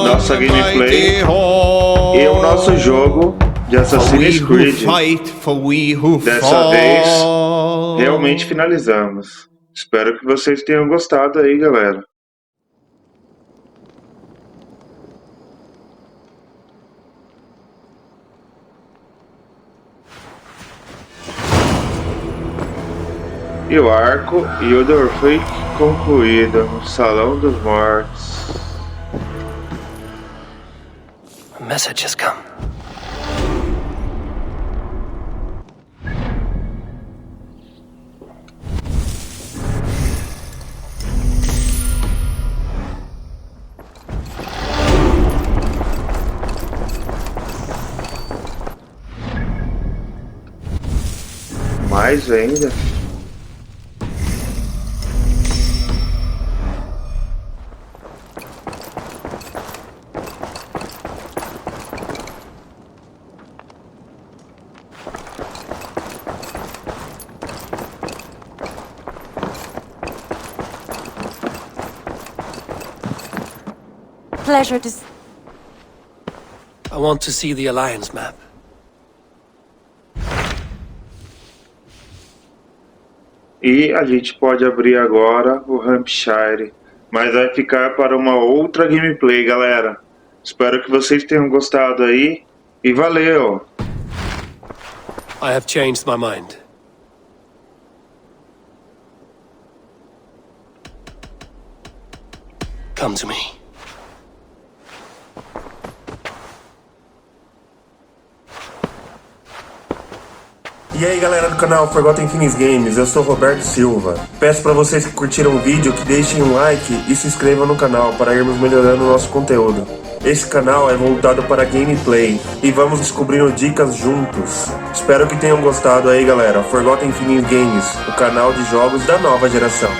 nossa gameplay e o nosso jogo de Assassin's Creed. Dessa vez, realmente finalizamos. Espero que vocês tenham gostado aí, galera. E o arco Yodor foi concluído no Salão dos Mortos. A message has come. Mais ainda. Pleasure to... I want to see the Alliance map. E a gente pode abrir agora o Hampshire, mas vai ficar para uma outra gameplay, galera. Espero que vocês tenham gostado aí e valeu! I have changed my mind. Come to me. E aí galera do canal Forgotten Things Games, eu sou Roberto Silva. Peço para vocês que curtiram o vídeo que deixem um like e se inscrevam no canal para irmos melhorando o nosso conteúdo. Esse canal é voltado para gameplay e vamos descobrindo dicas juntos. Espero que tenham gostado aí galera, Forgotten Things Games, o canal de jogos da nova geração.